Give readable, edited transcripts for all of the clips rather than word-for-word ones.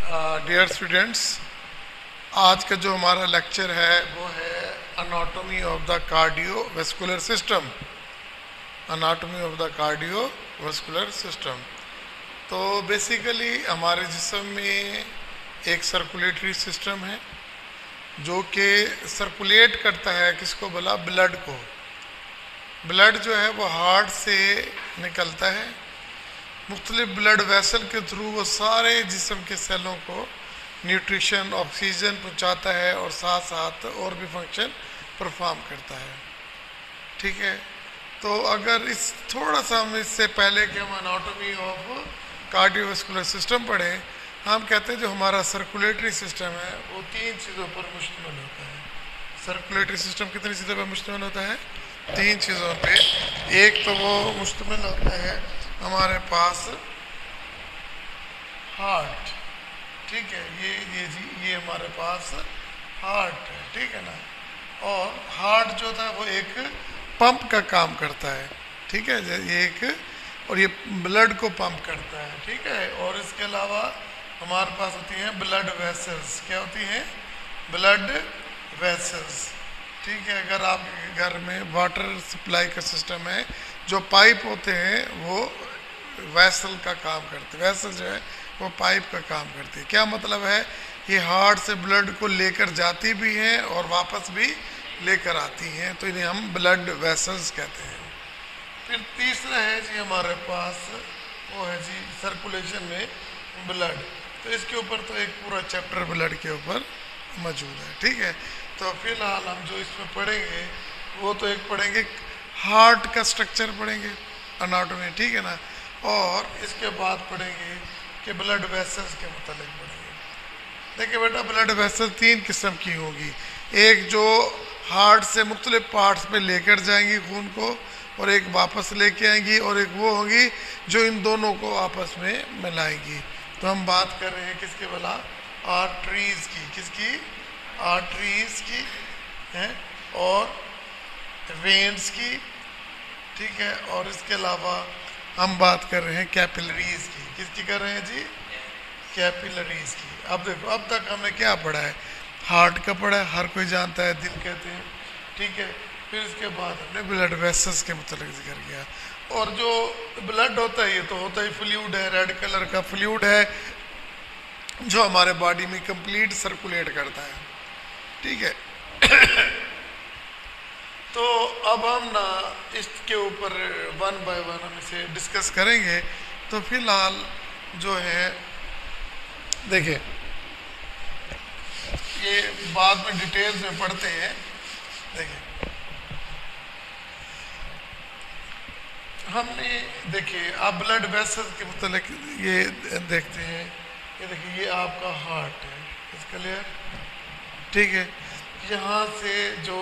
Dear students, आज का जो हमारा लेक्चर है वो है anatomy of the cardiovascular system. Anatomy of the cardiovascular system. तो बेसिकली हमारे जिस्म में एक सर्कुलेटरी सिस्टम है जो कि सर्कुलेट करता है, किसको बोला, ब्लड को। ब्लड जो है वो हार्ट से निकलता है, मुख्तलिफ ब्लड वेसल के थ्रू वो सारे जिस्म के सेलों को न्यूट्रिशन, ऑक्सीजन पहुंचाता है और साथ साथ और भी फंक्शन परफॉर्म करता है। ठीक है, तो अगर इस थोड़ा सा हम इससे पहले कि हम एनाटॉमी ऑफ कार्डियोवैस्कुलर सिस्टम पढ़ें, हम कहते हैं जो हमारा सर्कुलेटरी सिस्टम है वो 3 चीज़ों पर मुश्तमिल होता है। सर्कुलेटरी सिस्टम कितनी चीज़ों पर मुश्तमिल होता है? 3 चीज़ों पे। एक तो वो मुश्तमिल होता है हमारे पास हार्ट। ठीक है, ये हमारे पास हार्ट है, ठीक है ना। और हार्ट जो था वो एक पंप का काम करता है, ठीक है, ये एक, और ये ब्लड को पंप करता है, ठीक है। और इसके अलावा हमारे पास होती हैं ब्लड वेसल्स। क्या होती हैं? Blood vessels. ठीक है, अगर आपके घर में वाटर सप्लाई का सिस्टम है, जो पाइप होते हैं वो वेसल का काम करते हैं। वेसल जो है वो पाइप का काम करती है। क्या मतलब है? ये हार्ट से ब्लड को लेकर जाती भी हैं और वापस भी लेकर आती हैं, तो इन्हें हम ब्लड वेसल्स कहते हैं। फिर तीसरा है जी हमारे पास, वो है जी सर्कुलेशन में ब्लड। तो इसके ऊपर तो एक पूरा चैप्टर ब्लड के ऊपर मौजूद है, ठीक है। तो फिलहाल हम जो इसमें पढ़ेंगे वो तो एक पढ़ेंगे हार्ट का स्ट्रक्चर पढ़ेंगे, एनाटॉमी, ठीक है ना। और इसके बाद पढ़ेंगे कि ब्लड वेसल्स के मुतालिक पढ़ेंगे। देखिए बेटा, ब्लड वेसल 3 किस्म की होगी। एक जो हार्ट से मुख्तलिफ पार्ट्स में लेकर जाएंगी खून को, और एक वापस लेके आएंगी, और एक वो होगी जो इन दोनों को आपस में मिलाएंगी। तो हम बात कर रहे हैं किसके भला? आर्टरीज की। किसकी? आर्टरीज की है, और वेन्स की, ठीक है। और इसके अलावा हम बात कर रहे हैं कैपिलरीज की। किसकी कर रहे हैं जी? कैपिलरीज की। अब देखो, अब तक हमने क्या पढ़ा है? हार्ट का पढ़ा है, हर कोई जानता है, दिल कहते हैं, ठीक है। फिर इसके बाद हमने ब्लड वेसल्स के मतलब जिक्र किया। और जो ब्लड होता है ये तो होता ही फ्लूइड है, रेड कलर का फ्लूइड है जो हमारे बॉडी में कंप्लीट सर्कुलेट करता है, ठीक है। तो अब हम ना इसके ऊपर 1 बाय 1 हम इसे डिस्कस करेंगे। तो फिलहाल जो है देखिए, ये बाद में डिटेल्स में पढ़ते हैं। देखिए, हमने देखिए आप ब्लड वेसल के मतलब ये देखते हैं। ये देखिए, ये आपका हार्ट है, इसका क्लियर, ठीक है। यहाँ से जो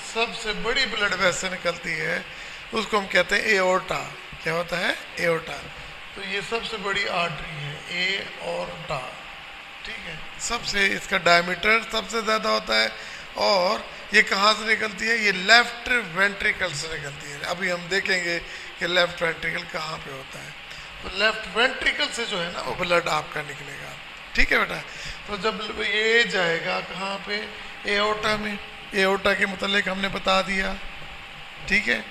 सबसे बड़ी ब्लड वेसल निकलती है उसको हम कहते हैं एओर्टा। क्या होता है? एओर्टा। तो ये सबसे बड़ी आर्टरी है, एओर्टा, ठीक है। सबसे इसका डायमीटर सबसे ज़्यादा होता है। और ये कहाँ से निकलती है? ये लेफ्ट वेंट्रिकल से निकलती है। अभी हम देखेंगे कि लेफ्ट वेंट्रिकल कहाँ पे होता है। तो लेफ्ट वेंट्रिकल से जो है ना वो ब्लड आपका निकलेगा, ठीक है बेटा। तो जब ये जाएगा कहाँ पे? एओर्टा में। एओर्टा के मतलब हमने बता दिया, ठीक है।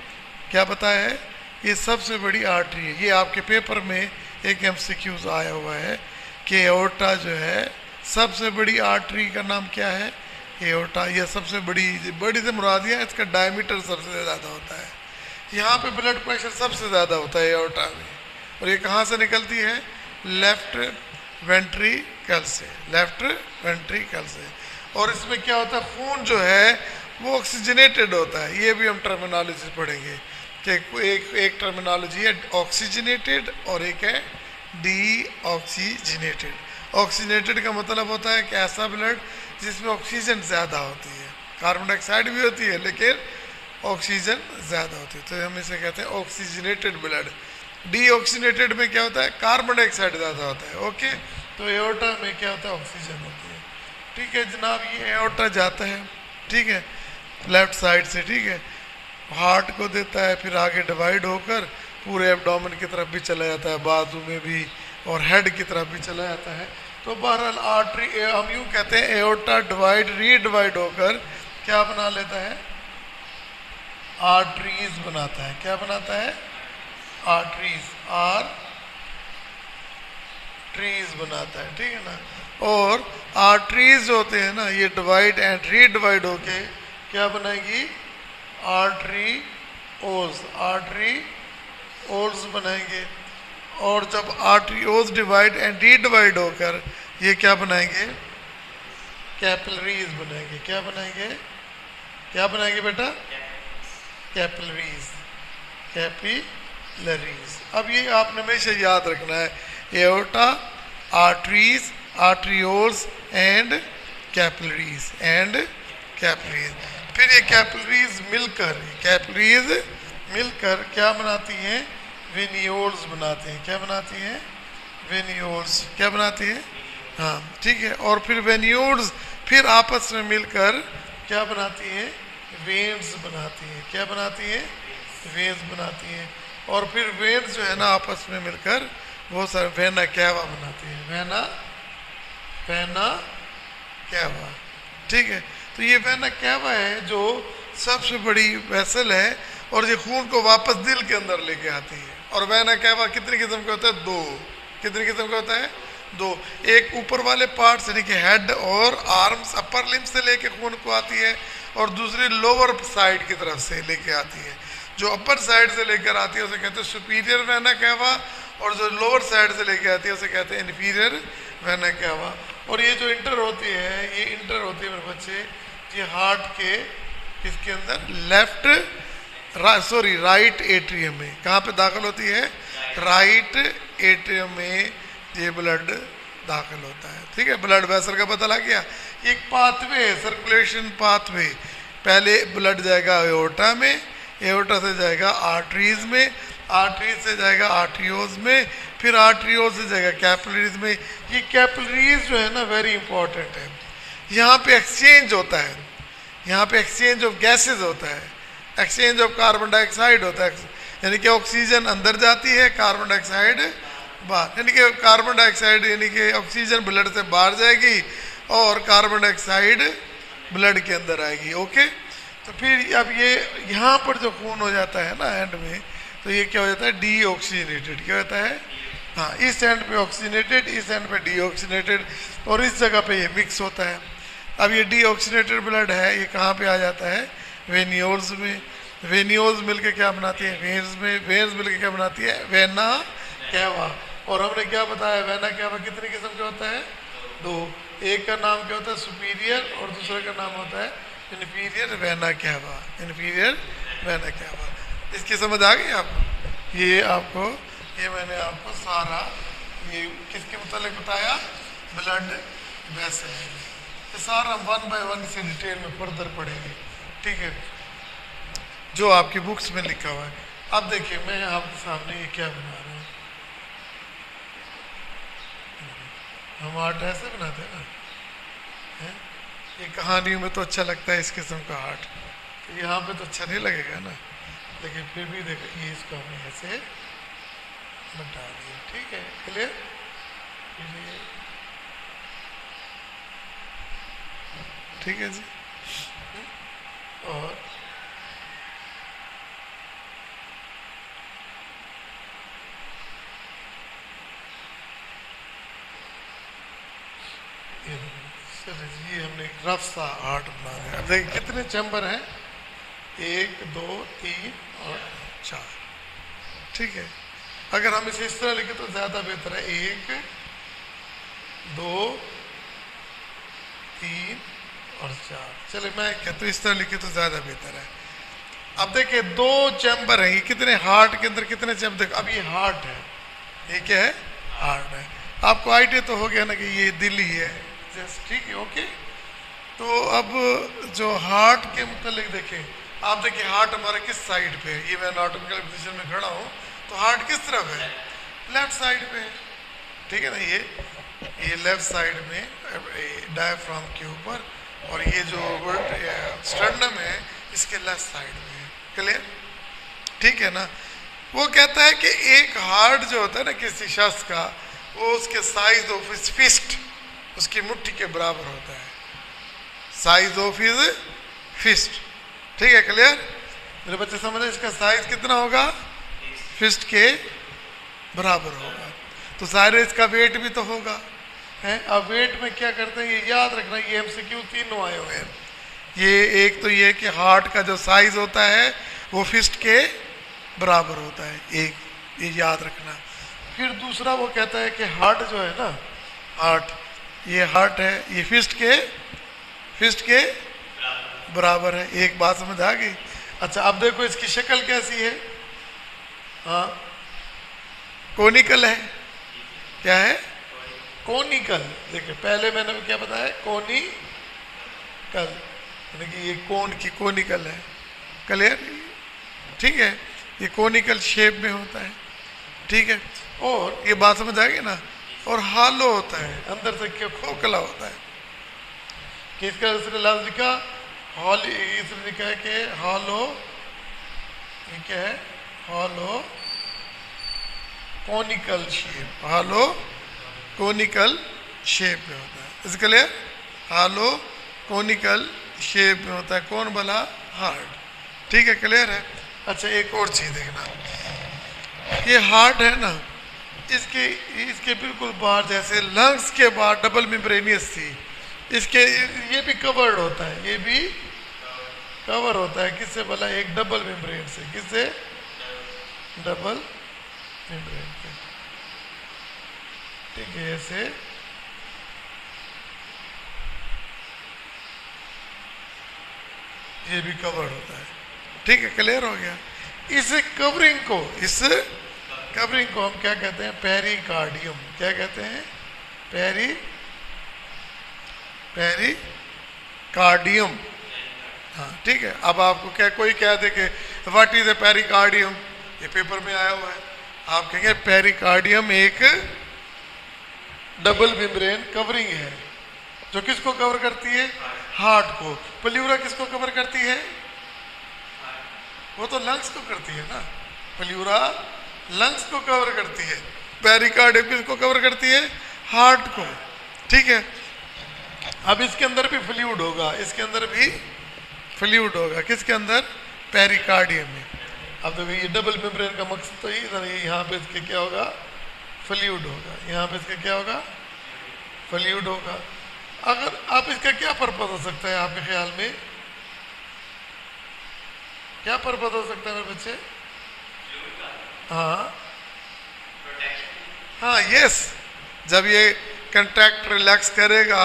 क्या बताया है? ये सबसे बड़ी आर्टरी है। ये आपके पेपर में एक एमसीक्यूज आया हुआ है कि एओर्टा जो है सबसे बड़ी आर्टरी का नाम क्या है? एओर्टा। यह सबसे बड़ी से मुराद है इसका डायमीटर सबसे ज़्यादा होता है। यहाँ पे ब्लड प्रेशर सबसे ज़्यादा होता है एओर्टा में। और ये कहाँ से निकलती है? लेफ्ट वेंट्रिकल से। लेफ्ट वेंट्रिकल से। और इसमें क्या होता है? खून जो है वो ऑक्सीजनेटेड होता है। ये भी हम टर्मिनोलॉजी पढ़ेंगे कि एक टर्मिनोलॉजी है ऑक्सीजनेटेड और एक है डीऑक्सीजनेटेड। ऑक्सीजनेटेड का मतलब होता है कि ऐसा ब्लड जिसमें ऑक्सीजन ज़्यादा होती है, कार्बन डाइऑक्साइड भी होती है लेकिन ऑक्सीजन ज़्यादा होती है, तो हम इसे कहते हैं ऑक्सीजनेटेड ब्लड। डीऑक्सीजनेटेड में क्या होता है? कार्बन डाइऑक्साइड ज़्यादा होता है, ओके। तो एओर्टा में क्या होता है? ऑक्सीजन होती है, ठीक है जनाब। ये एओर्टा जाता है, ठीक है, लेफ्ट साइड से, ठीक है, हार्ट को देता है, फिर आगे डिवाइड होकर पूरे एब्डोमेन की तरफ भी चला जाता है, बाजू में भी, और हेड की तरफ भी चला जाता है। तो बहरहाल आर्टरी हम यूँ कहते हैं एओर्टा डिवाइड रीडिवाइड होकर क्या बना लेता है, आर्टरीज बनाता है। क्या बनाता है, आर्टरीज, आर ट्रीज बनाता है, ठीक है ना। और आर्टरीज होते हैं ना, ये डिवाइड एंड रीडिवाइड होके क्या बनाएगी, आर्टरी ओल्स, आर्टरी ओल्स बनाएंगे। और जब आर्टरियोज डिवाइड एंड रीडिवाइड होकर ये क्या बनाएंगे, कैपिलरीज बनाएंगे। क्या बनाएंगे, क्या बनाएंगे बेटा, कैपिलरीज, कैपिलरीज। अब ये आपने हमेशा याद रखना है, aorta, arteries, arterioles and capillaries, and capillaries. फिर ये कैपिलरीज मिलकर क्या बनाती हैं, वेनियोल्स बनाते हैं। क्या बनाती हैं, वेनियोल्स। क्या बनाती हैं, हाँ ठीक है। और फिर वेनियोल्स फिर आपस में मिलकर क्या बनाती हैं, वेन्स बनाती हैं। क्या बनाती हैं, वेन्स बनाती हैं। और फिर वेन्स जो है ना आपस में मिलकर वो सारे वेना कैवा बनाती है, वेना कैवा, ठीक है। तो ये वेना कैवा है जो सबसे बड़ी वेसल है और ये खून को वापस दिल के अंदर लेके आती है। और वेना कैवा कितने किस्म का होता है, दो। कितने किस्म का होता है, दो। एक ऊपर वाले पार्ट यानी कि हेड और आर्म्स, अपर लिम्ब से लेके खून को आती है, और दूसरी लोअर साइड की तरफ से लेके आती है। जो अपर साइड से लेकर आती है उसे कहते हैं सुपीरियर वेना कैवा, और जो लोअर साइड से लेके आती है उसे कहते हैं इन्फीरियर वेना कैवा। और ये जो इंटर होती है, ये इंटर होती है मेरे बच्चे, ये हार्ट के इसके अंदर लेफ्ट राइट एट्रियम में। कहाँ पे दाखिल होती है, राइट एट्रियम में ये ब्लड दाखिल होता है, ठीक है। ब्लड वेसल का पता लग गया। एक पाथवे है, सर्कुलेशन पाथवे। पहले ब्लड जाएगा एओर्टा में, एओर्टा से जाएगा आर्टरीज में, आर्टरीज से जाएगा आर्टरियोज में, फिर आर्टरियोज से जाएगा कैपिलरीज में। ये कैपिलरीज जो है ना वेरी इंपॉर्टेंट है। यहाँ पे एक्सचेंज होता है, यहाँ पे एक्सचेंज ऑफ गैसेज होता है, एक्सचेंज ऑफ कार्बन डाइऑक्साइड होता है। यानी कि ऑक्सीजन अंदर जाती है, कार्बन डाइऑक्साइड बाहर, यानी कि कार्बन डाइऑक्साइड यानी कि ऑक्सीजन ब्लड से बाहर जाएगी और कार्बन डाइऑक्साइड ब्लड के अंदर आएगी, ओके। तो फिर अब ये यहाँ पर जो खून हो जाता है ना एंड में, तो ये क्या हो जाता है, डीऑक्सीनेटेड। क्या होता है, हाँ, इस एंड पे ऑक्सीनेटेड, इस एंड पे डीऑक्सीनेटेड, और इस जगह पे ये मिक्स होता है। अब ये डीऑक्सीनेटेड ब्लड है, ये कहाँ पे आ जाता है, वेनियोल्स में। वेनियोल्स मिलके क्या बनाती है, वेन्स में। वेन्स मिलके क्या बनाती है, वेना कैवा। और हमने क्या बताया, वेना कैवा कितने किस्म का होता है, दो। एक का नाम क्या होता है, सुपीरियर, और दूसरे का नाम होता है inferior vena cava, inferior vena cava. इसकी समझ आ गई आपको, ये आपको, ये मैंने आपको सारा ये किसके मुतालिक बताया, ब्लड वेसल। ये सारा 1 बाय 1 से डिटेल में फर्दर पढ़ेंगे, ठीक है, जो आपकी बुक्स में लिखा हुआ है। अब देखिए मैं आपके सामने ये क्या बना रहा हूँ, हम आर्ट ऐसे बनाते हैं ना, है? ये कहानियों में तो अच्छा लगता है इस किस्म का आर्ट, तो यहाँ पे तो अच्छा नहीं लगेगा ना, लेकिन फिर भी देखो ये इसको हमने ऐसे बता दिया, ठीक है, क्लियर। ठीक है जी। और ये हमने एक रफ सा आर्ट बना दिया। अब देखिए कितने चैम्बर हैं, 1 2 3 और 4, ठीक है। अगर हम इसे इस तरह लिखे तो ज़्यादा बेहतर है, 1 2 3 और 4। चले मैं कहता हूँ इस तरह लिखे तो ज़्यादा बेहतर है। अब देखिए 2 चैम्बर हैं, ये कितने, हार्ट के अंदर कितने चैम्बर, देखो अब ये हार्ट है, ये क्या है, हार्ट है। आपको आइडिया तो हो गया ना कि ये दिल ही है, ठीक है, ओके। तो अब जो हार्ट के मतलब देखें, आप देखिए हार्ट हमारा किस साइड पे है, ये मैं एनाटॉमिकल पोजीशन में खड़ा हूँ, तो हार्ट किस तरफ है, लेफ्ट साइड पे है, ठीक है ना। ये लेफ्ट साइड में डायफ्राम के ऊपर, और ये जो स्टर्नम है इसके लेफ्ट साइड में है, क्लियर, ठीक है ना। वो कहता है कि एक हार्ट जो होता है ना किसी शख्स का, वो उसके साइज ऑफ इस फिस्ट उसकी मुट्ठी के बराबर होता है, साइज ऑफ हिज फिस्ट। ठीक है, क्लियर मेरे बच्चे? समझ रहे इसका साइज कितना होगा? फिस्ट के बराबर होगा। तो सारे इसका वेट भी तो होगा है। अब वेट में क्या करते हैं, ये याद रखना, ये एमसीक्यू तीनों आए हुए हैं। ये एक तो ये कि हार्ट का जो साइज होता है वो फिस्ट के बराबर होता है, एक ये याद रखना। फिर दूसरा वो कहता है कि हार्ट जो है ना, हार्ट, ये हार्ट है, ये फिस्ट के बराबर है। एक बात समझ आ गई? अच्छा, अब देखो इसकी शक्ल कैसी है? हाँ, कोनिकल है। क्या है? कोनिकल। देखिए पहले मैंने क्या बताया, कोनिकल, यानी कि ये कोन की कोनिकल है। क्लियर? ठीक है, ये कोनिकल शेप में होता है। ठीक है, और ये बात समझ आ गई ना? और हालो होता है, अंदर से क्या खोखला होता है। कि इसका लफ्ज लिखा हॉल, इसने लिखा है कि हॉलो, ये क्या है? Hollow conical shape, hollow conical shape में होता है। इसके लिए हॉलो कोनिकल शेप में होता है। कौन भला? हार्ट। ठीक है, क्लियर है? अच्छा, एक और चीज देखना, ये हार्ट है ना, इसके बिल्कुल बाहर, जैसे लंग्स के बाहर डबल मेम्ब्रेनियस थी, इसके ये भी कवर्ड होता है, ये भी कवर होता है। किससे भला? एक डबल मेम्ब्रेन से। किससे? डबल मेम्ब्रेन से। ठीक है, ऐसे ये भी कवर्ड होता है। ठीक है, क्लियर हो गया? इस कवरिंग को हम क्या कहते हैं? पेरिकार्डियम। क्या कहते हैं? पेरिकार्डियम। हाँ, ठीक है। अब आपको क्या कोई कह दे कि व्हाट इज ए पेरिकार्डियम, ये पेपर में आया हुआ है, आप कहेंगे पेरिकार्डियम एक डबल मेम्ब्रेन कवरिंग है जो किसको कवर करती है? हार्ट को। प्लूरा किसको कवर करती है? वो तो लंग्स को करती है ना, प्लूरा लंग्स को कवर करती है। पेरिकार्डियम किसको कवर करती है? हार्ट को। ठीक है, अब इसके अंदर भी फ्लूइड होगा, इसके अंदर भी फ्लूइड होगा। किसके अंदर? पेरिकार्डियम में। अब देखो ये डबल मेम्ब्रेन का मकसद तो ये यहाँ पे इसके क्या होगा? फ्लूइड होगा। यहाँ पे इसका क्या होगा? फ्लूइड होगा। अगर आप इसका क्या पर्पस हो सकता है आपके ख्याल में? क्या पर्पस हो सकता है मेरे बच्चे? हाँ हाँ, यस, जब ये कंट्रैक्ट रिलैक्स करेगा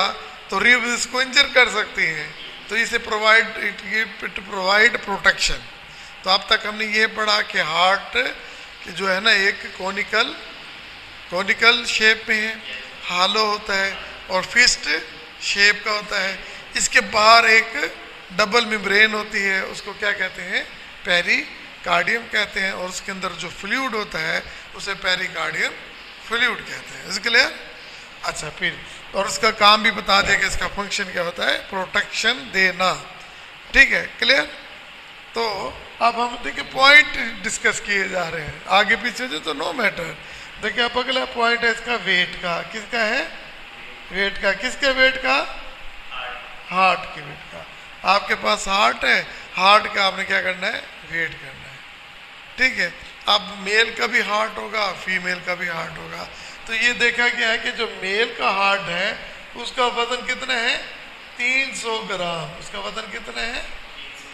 तो रिब्स इसको इंजर कर सकती हैं, तो इसे प्रोवाइड प्रोटेक्शन। तो अब तक हमने ये पढ़ा कि हार्ट जो है ना एक कोनिकल शेप में है, हालो होता है और फिस्ट शेप का होता है। इसके बाहर एक डबल मेम्ब्रेन होती है, उसको क्या कहते हैं? पेरिकार्डियम कहते हैं। और उसके अंदर जो फ्लूइड होता है उसे पेरिकार्डियम फ्लूइड कहते हैं। इसके लिए अच्छा, फिर और उसका काम भी बता दें कि इसका फंक्शन क्या होता है? प्रोटेक्शन देना। ठीक है, क्लियर? तो अब हम देखिए पॉइंट डिस्कस किए जा रहे हैं, आगे पीछे जो तो नो मैटर। देखिए अब अगला पॉइंट है इसका वेट का। किसका है? वेट का। किसके वेट का? हार्ट के वेट का। आपके पास हार्ट है, हार्ट का आपने क्या करना है? वेट करना है। ठीक है, अब मेल का भी हार्ट होगा, फीमेल का भी हार्ट होगा। तो ये देखा गया है कि जो मेल का हार्ट है उसका वजन कितना है? 300 ग्राम। उसका वजन कितना है?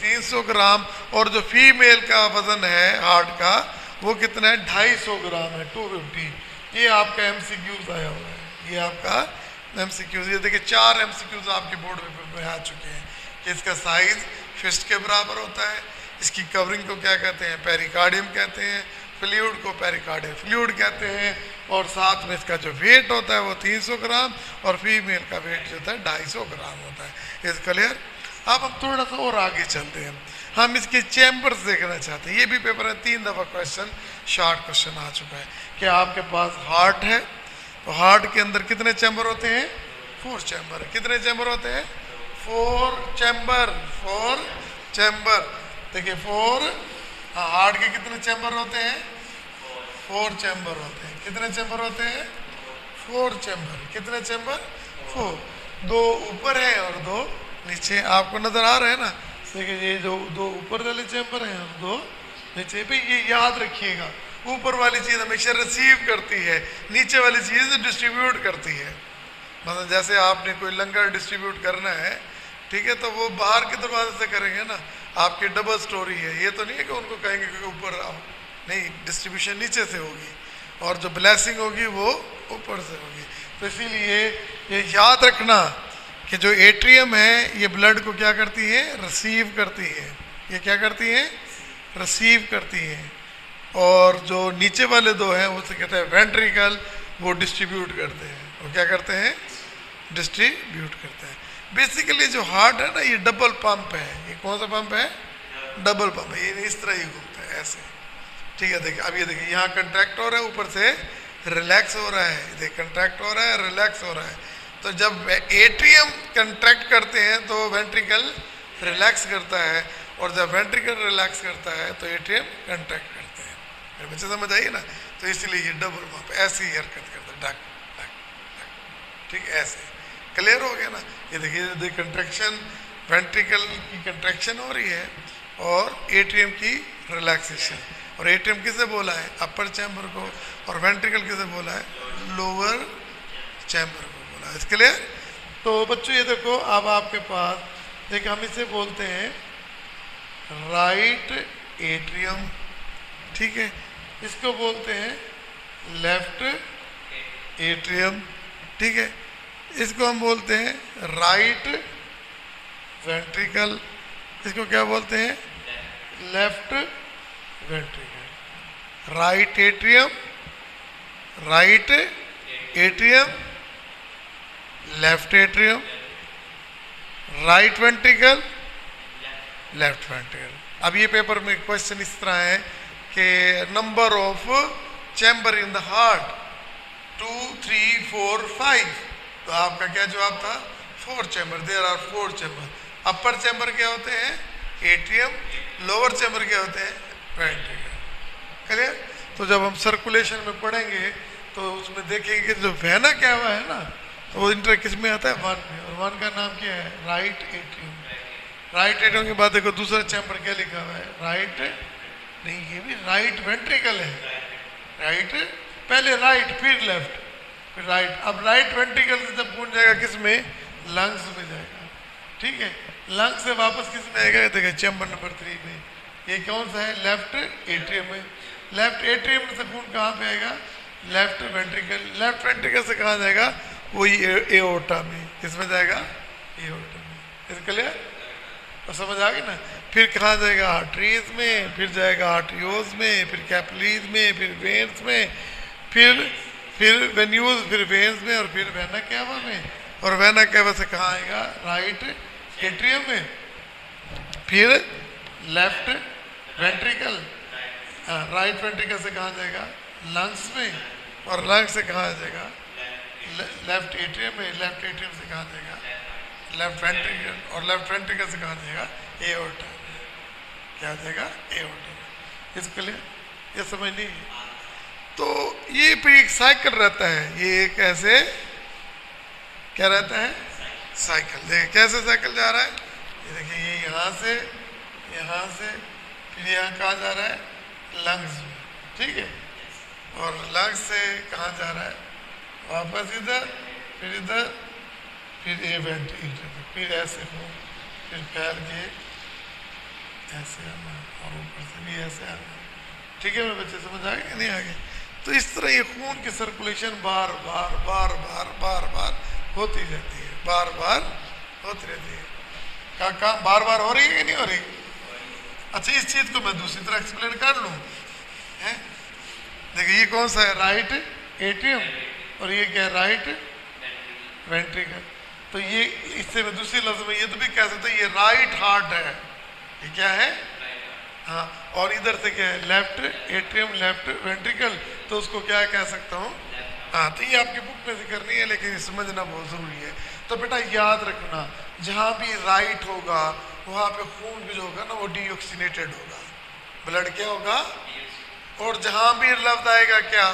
300 ग्राम। और जो फीमेल का वजन है हार्ट का वो कितना है? 250 ग्राम है, 250। ये आपका एमसीक्यूज आया हुआ है, ये आपका एमसीक्यूज। ये देखिए 4 एमसीक्यूज आपके बोर्ड में आ चुके हैं कि इसका साइज फिस्ट के बराबर होता है, इसकी कवरिंग को क्या कहते हैं? पेरिकार्डियम कहते हैं, फ्लूइड को पेरिकार्डियम फ्लूइड कहते हैं, और साथ में इसका जो वेट होता है वो 300 ग्राम और फीमेल का वेट जो होता है 250 ग्राम होता है। Is clear? अब हम थोड़ा सा और आगे चलते हैं, हम इसके चैम्बर्स देखना चाहते हैं। ये भी पेपर में 3 दफ़ा क्वेश्चन, शॉर्ट क्वेश्चन आ चुका है कि आपके पास हार्ट है, तो हार्ट के अंदर कितने चैम्बर होते हैं? 4 चैम्बर। कितने चैम्बर होते हैं? 4 चैम्बर। देखिए 4, हार्ट के कितने चैम्बर होते हैं? 4 चैम्बर होते हैं। कितने चैम्बर होते हैं? 4 चैम्बर। कितने चैम्बर? 4, 2 ऊपर है और 2 नीचे। आपको नजर आ रहा है ना, देखिए ये जो 2 ऊपर वाले चैम्बर हैं और 2 नीचे। भी ये याद रखिएगा, ऊपर वाली चीज हमेशा रिसीव करती है, नीचे वाली चीज डिस्ट्रीब्यूट करती है। मतलब जैसे आपने कोई लंगर डिस्ट्रीब्यूट करना है, ठीक है, तो वो बाहर के दरवाजे से करेंगे ना, आपकी डबल स्टोरी है, ये तो नहीं है कि उनको कहेंगे कि ऊपर आओ, नहीं, डिस्ट्रीब्यूशन नीचे से होगी और जो ब्लेसिंग होगी वो ऊपर से होगी। तो इसीलिए ये याद रखना कि जो एट्रियम है ये ब्लड को क्या करती है, रिसीव करती है। ये क्या करती है, रिसीव करती है। और जो नीचे वाले 2 हैं उसे कहते हैं वेंट्रिकल, वो डिस्ट्रीब्यूट करते हैं। वो क्या करते हैं, डिस्ट्रीब्यूट करते हैं। बेसिकली जो हार्ट है ना, ये डबल पंप है। ये कौन सा पंप है, डबल पंप है। ये इस तरह ही घूमता है ऐसे, ठीक है। देखिए अब ये देखिए, यहाँ कंट्रैक्ट हो रहा है, ऊपर से रिलैक्स हो रहा है, देखिए कंट्रैक्ट हो रहा है, रिलैक्स हो रहा है। तो जब एट्रियम कंट्रैक्ट करते हैं तो वेंट्रिकल रिलैक्स करता है, और जब वेंट्रिकल रिलैक्स करता है तो एट्रियम कंट्रैक्ट करते हैं। मेरे बच्चे समझ आइए ना। तो इसलिए ये डबल पंप ऐसी हरकत करता है, डक डक डक, ठीक है, ऐसे। क्लियर हो गया ना। ये देखिए कंट्रैक्शन, वेंट्रिकल की कंट्रैक्शन हो रही है और एट्रियम की रिलैक्सेशन। और एट्रियम किसे बोला है, अपर चैम्बर को, और वेंट्रिकल किसे बोला है, लोअर चैम्बर को बोला है। इसके लिए तो बच्चों ये देखो, अब आपके पास देखिए, हम इसे बोलते हैं राइट एट्रियम, ठीक है, इसको बोलते हैं लेफ्ट एट्रियम, ठीक है, इसको हम बोलते हैं राइट वेंट्रिकल, इसको क्या बोलते हैं, left ventricle. Right atrium, right atrium, left atrium, right ventricle, left ventricle. अब ये पेपर में क्वेश्चन इस तरह है कि number of chamber in the heart 2, 3, 4, 5। तो आपका क्या जवाब था, 4 chamber. There are 4 chamber. Upper chamber क्या होते हैं, एट्रियम, लोअर चैम्बर क्या होते हैं, वेंट्रिकल। क्लियर। तो जब हम सर्कुलेशन में पढ़ेंगे तो उसमें देखेंगे कि जो वेना क्या हुआ है ना, तो वो इंटर किस में आता है, 1 में। और 1 का नाम क्या है, राइट एट्रियम। राइट एट्रियम के बाद देखो दूसरा चैम्बर क्या लिखा हुआ है, राइट, नहीं ये भी राइट वेंट्रिकल है। राइट, पहले राइट फिर लेफ्ट फिर राइट। अब राइट वेंट्रिकल से जब कौन जाएगा किस में, लंग्स में जाएगा, ठीक है। लंग्स से वापस किस में आएगा, देखिए चैम्बर नंबर 3 में। ये कौन सा है, लेफ्ट एट्रियम में। लेफ्ट एट्रियम से खून कहाँ पे आएगा, लेफ्ट वेंट्रिकल। लेफ्ट वेंट्रिकल से कहाँ जाएगा, वही एओर्टा में। किसमें जाएगा, एओर्टा में। इसके क्लियर, तो समझ आ गई ना। फिर कहाँ जाएगा, आर्टरीज में, फिर जाएगा आर्टियोज में, फिर कैपिलरीज में, फिर वेन्स में, फिर वेन्यूज, फिर वेन्स में, और फिर वेना कैवा में। और वेना कैवा से कहाँ आएगा, राइट एट्रियम में। फिर लेफ्ट वेंट्रिकल, राइट वेंट्रिकल से कहाँ जाएगा, लंग्स में। और लंग्स से कहाँ जाएगा, लेफ्ट एट्रियम में। लेफ्ट एट्रियम से कहाँ जाएगा, लेफ्ट वेंट्रिकल। और लेफ्ट वेंट्रिकल से कहाँ जाएगा, एओर्टा में। क्या जाएगा, एओर्टा में। इसके लिए ये समझ नहीं है। तो ये फिर एक साइकिल रहता है, ये एक ऐसे क्या रहता है, साइकिल। देखिए कैसे साइकिल जा रहा है, ये देखिए, ये यहाँ से, फिर यहाँ कहाँ जा रहा है, लंग्स में, ठीक है। और लंग्स से कहाँ जा रहा है, वापस इधर, फिर इधर, फिर ये वेंट्रिकल, फिर ऐसे हो, फिर फैल के ऐसे आना, और ऊपर से भी ऐसे आना, ठीक है। मेरे बच्चे समझ आ गए नहीं, आ गए। तो इस तरह ये खून की सर्कुलेशन बार बार बार बार बार बार होती रहती है, बार बार होती रहती है। क्या बार बार हो रही है कि नहीं हो रही। अच्छा, इस चीज को मैं दूसरी तरह एक्सप्लेन कर लूँ। देखिए ये कौन सा है, राइट एट्रियम, और ये क्या है, राइट वेंट्रिकल। तो ये इससे मैं दूसरी लफ्ज में ये तो भी कह सकता हूँ, ये राइट हार्ट है। ये क्या है, हाँ। और इधर से क्या है, लेफ्ट एट्रियम, लेफ्ट वेंट्रिकल। तो उसको क्या कह सकता हूँ, हाँ। तो ये आपकी बुक में जिक्र नहीं है, लेकिन समझना बहुत जरूरी है। तो बेटा याद रखना, जहाँ भी राइट होगा वहाँ पे खून भी जो होगा ना, वो डीऑक्सीनेटेड होगा, ब्लड क्या होगा। और जहाँ भी लफ्ज आएगा क्या,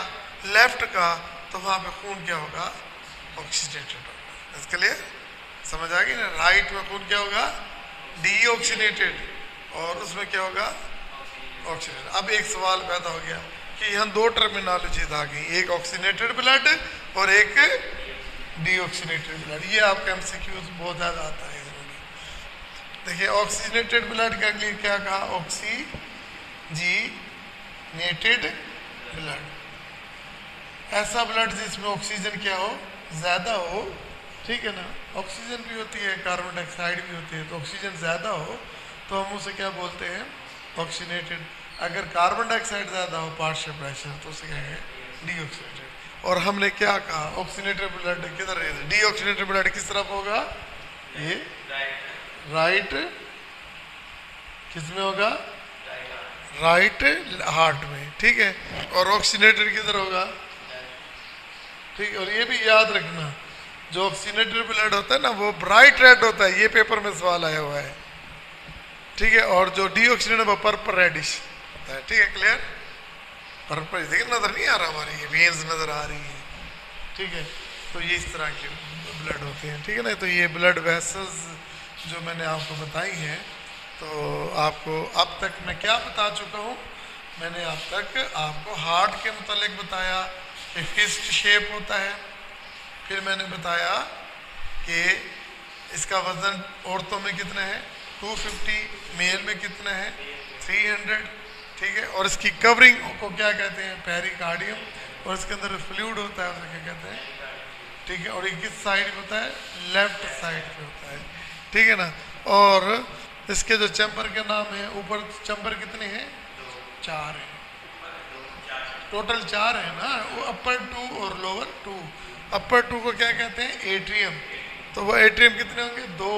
लेफ्ट का, तो वहाँ पे खून क्या होगा, ऑक्सीडेटेड होगा। इसके लिए समझ आ गई ना। राइट में खून क्या होगा, डीऑक्सीनेटेड, और उसमें क्या होगा, ऑक्सीनेटेड। अब एक सवाल पैदा हो गया कि यहाँ दो टर्मिनोलॉजीज आ गई, एक ऑक्सीनेटेड ब्लड और एक डीऑक्सीनेटेड ब्लड। ये आपका एमसीक्यूज बहुत ज़्यादा आता है। देखिए ऑक्सीनेटेड ब्लड के लिए क्या कहा, ऑक्सीजीनेटेड ब्लड, ऐसा ब्लड जिसमें ऑक्सीजन क्या हो, ज़्यादा हो, ठीक है ना। ऑक्सीजन भी होती है, कार्बन डाइऑक्साइड भी होती है, तो ऑक्सीजन ज़्यादा हो तो हम उसे क्या बोलते हैं, ऑक्सीनेटेड। अगर कार्बन डाइऑक्साइड ज़्यादा हो पार्शियल प्रेशर तो उसे कहेंगे डीऑक्सीनेटेड। और हमने क्या कहा, ऑक्सीनेटेड ब्लड किधर है, डीऑक्सीनेटेड ब्लड किस तरफ होगा, ये राइट, किसमें होगा, राइट हार्ट में, ठीक है। और ऑक्सीनेटेड किधर होगा, ठीक है। और ये भी याद रखना, जो ऑक्सीनेटेड ब्लड होता है ना वो ब्राइट रेड होता है, ये पेपर में सवाल आया हुआ है, ठीक है। और जो डीऑक्सीनेटेड वो पर्पल रेडिश होता है, ठीक है, क्लियर। पर्पल देखिए नजर नहीं आ रहा, हमारी ये वेन्स नजर आ रही है, ठीक है। तो ये इस तरह के ब्लड होते हैं, ठीक है ना। तो ये ब्लड वेसल्स जो मैंने आपको बताई हैं, तो आपको अब तक मैं क्या बता चुका हूँ, मैंने अब तक आपको हार्ट के मुतालिक बताया कि फिस्ट शेप होता है, फिर मैंने बताया कि इसका वज़न औरतों में कितना है 250, मेल में कितना है 300, ठीक है। और इसकी कवरिंग को क्या कहते हैं, पेरिकार्डियम, और इसके अंदर फ्लूइड होता है, उसे क्या कहते हैं, ठीक है। और ये किस साइड पे होता है, लेफ्ट साइड पे होता है, ठीक है ना। और इसके जो चैम्बर के नाम है, ऊपर चैम्बर कितने हैं, 4 हैं, टोटल 4 है ना, वो अपर 2 और लोअर 2। अपर 2 को क्या कहते हैं, एट्रियम, तो वो एट्रियम कितने होंगे, 2,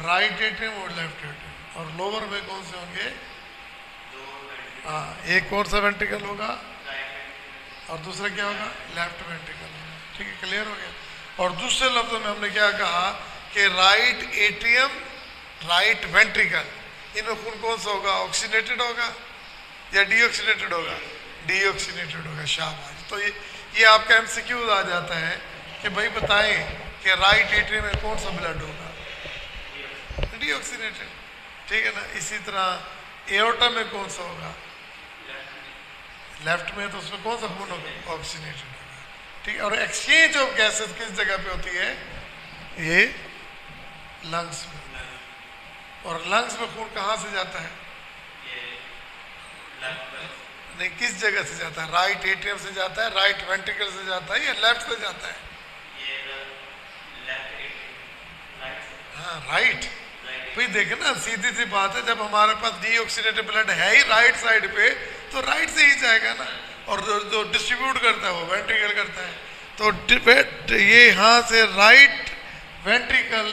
राइट एट्रियम और लेफ्ट एट्रियम। और लोअर में कौन से होंगे, हाँ, एक कौन सा वेंट्रिकल होगा और दूसरा क्या होगा, लेफ्ट वेंट्रिकल होगा, ठीक है, क्लियर हो गया। और दूसरे लफ्जों में हमने क्या कहा कि राइट एट्रियम, राइट वेंट्रिकल, इनमें खून कौन सा होगा, ऑक्सीनेटेड होगा या डीऑक्सीनेटेड होगा, डीऑक्सीनेटेड होगा, शाबाश। तो ये आपका एमसीक्यूज आ जाता है कि भाई बताएं कि राइट एट्रियम में कौन सा ब्लड होगा, डीऑक्सीनेटेड, ठीक है ना। इसी तरह एओर्टा में कौन सा होगा, लेफ्ट में, तो उसमें कौन सा खून होगा, ऑक्सीनेटेड होगा, ठीक है। और एक्सचेंज ऑफ गैसेस किस जगह पे होती है, ये लंग्स में। और लंग्स में खून कहाँ से जाता है, नहीं, किस जगह से जाता है, राइट एट्रियम से जाता है, राइट वेंट्रिकल से जाता है या लेफ्ट से जाता है, हाँ राइट। भाई देखे ना, सीधी सी बात है, जब हमारे पास डीऑक्सीनेटेड ब्लड है ही राइट साइड पे तो राइट से ही जाएगा ना। और जो डिस्ट्रीब्यूट करता है वो वेंट्रिकल करता है, तो ये यहाँ से राइट वेंट्रिकल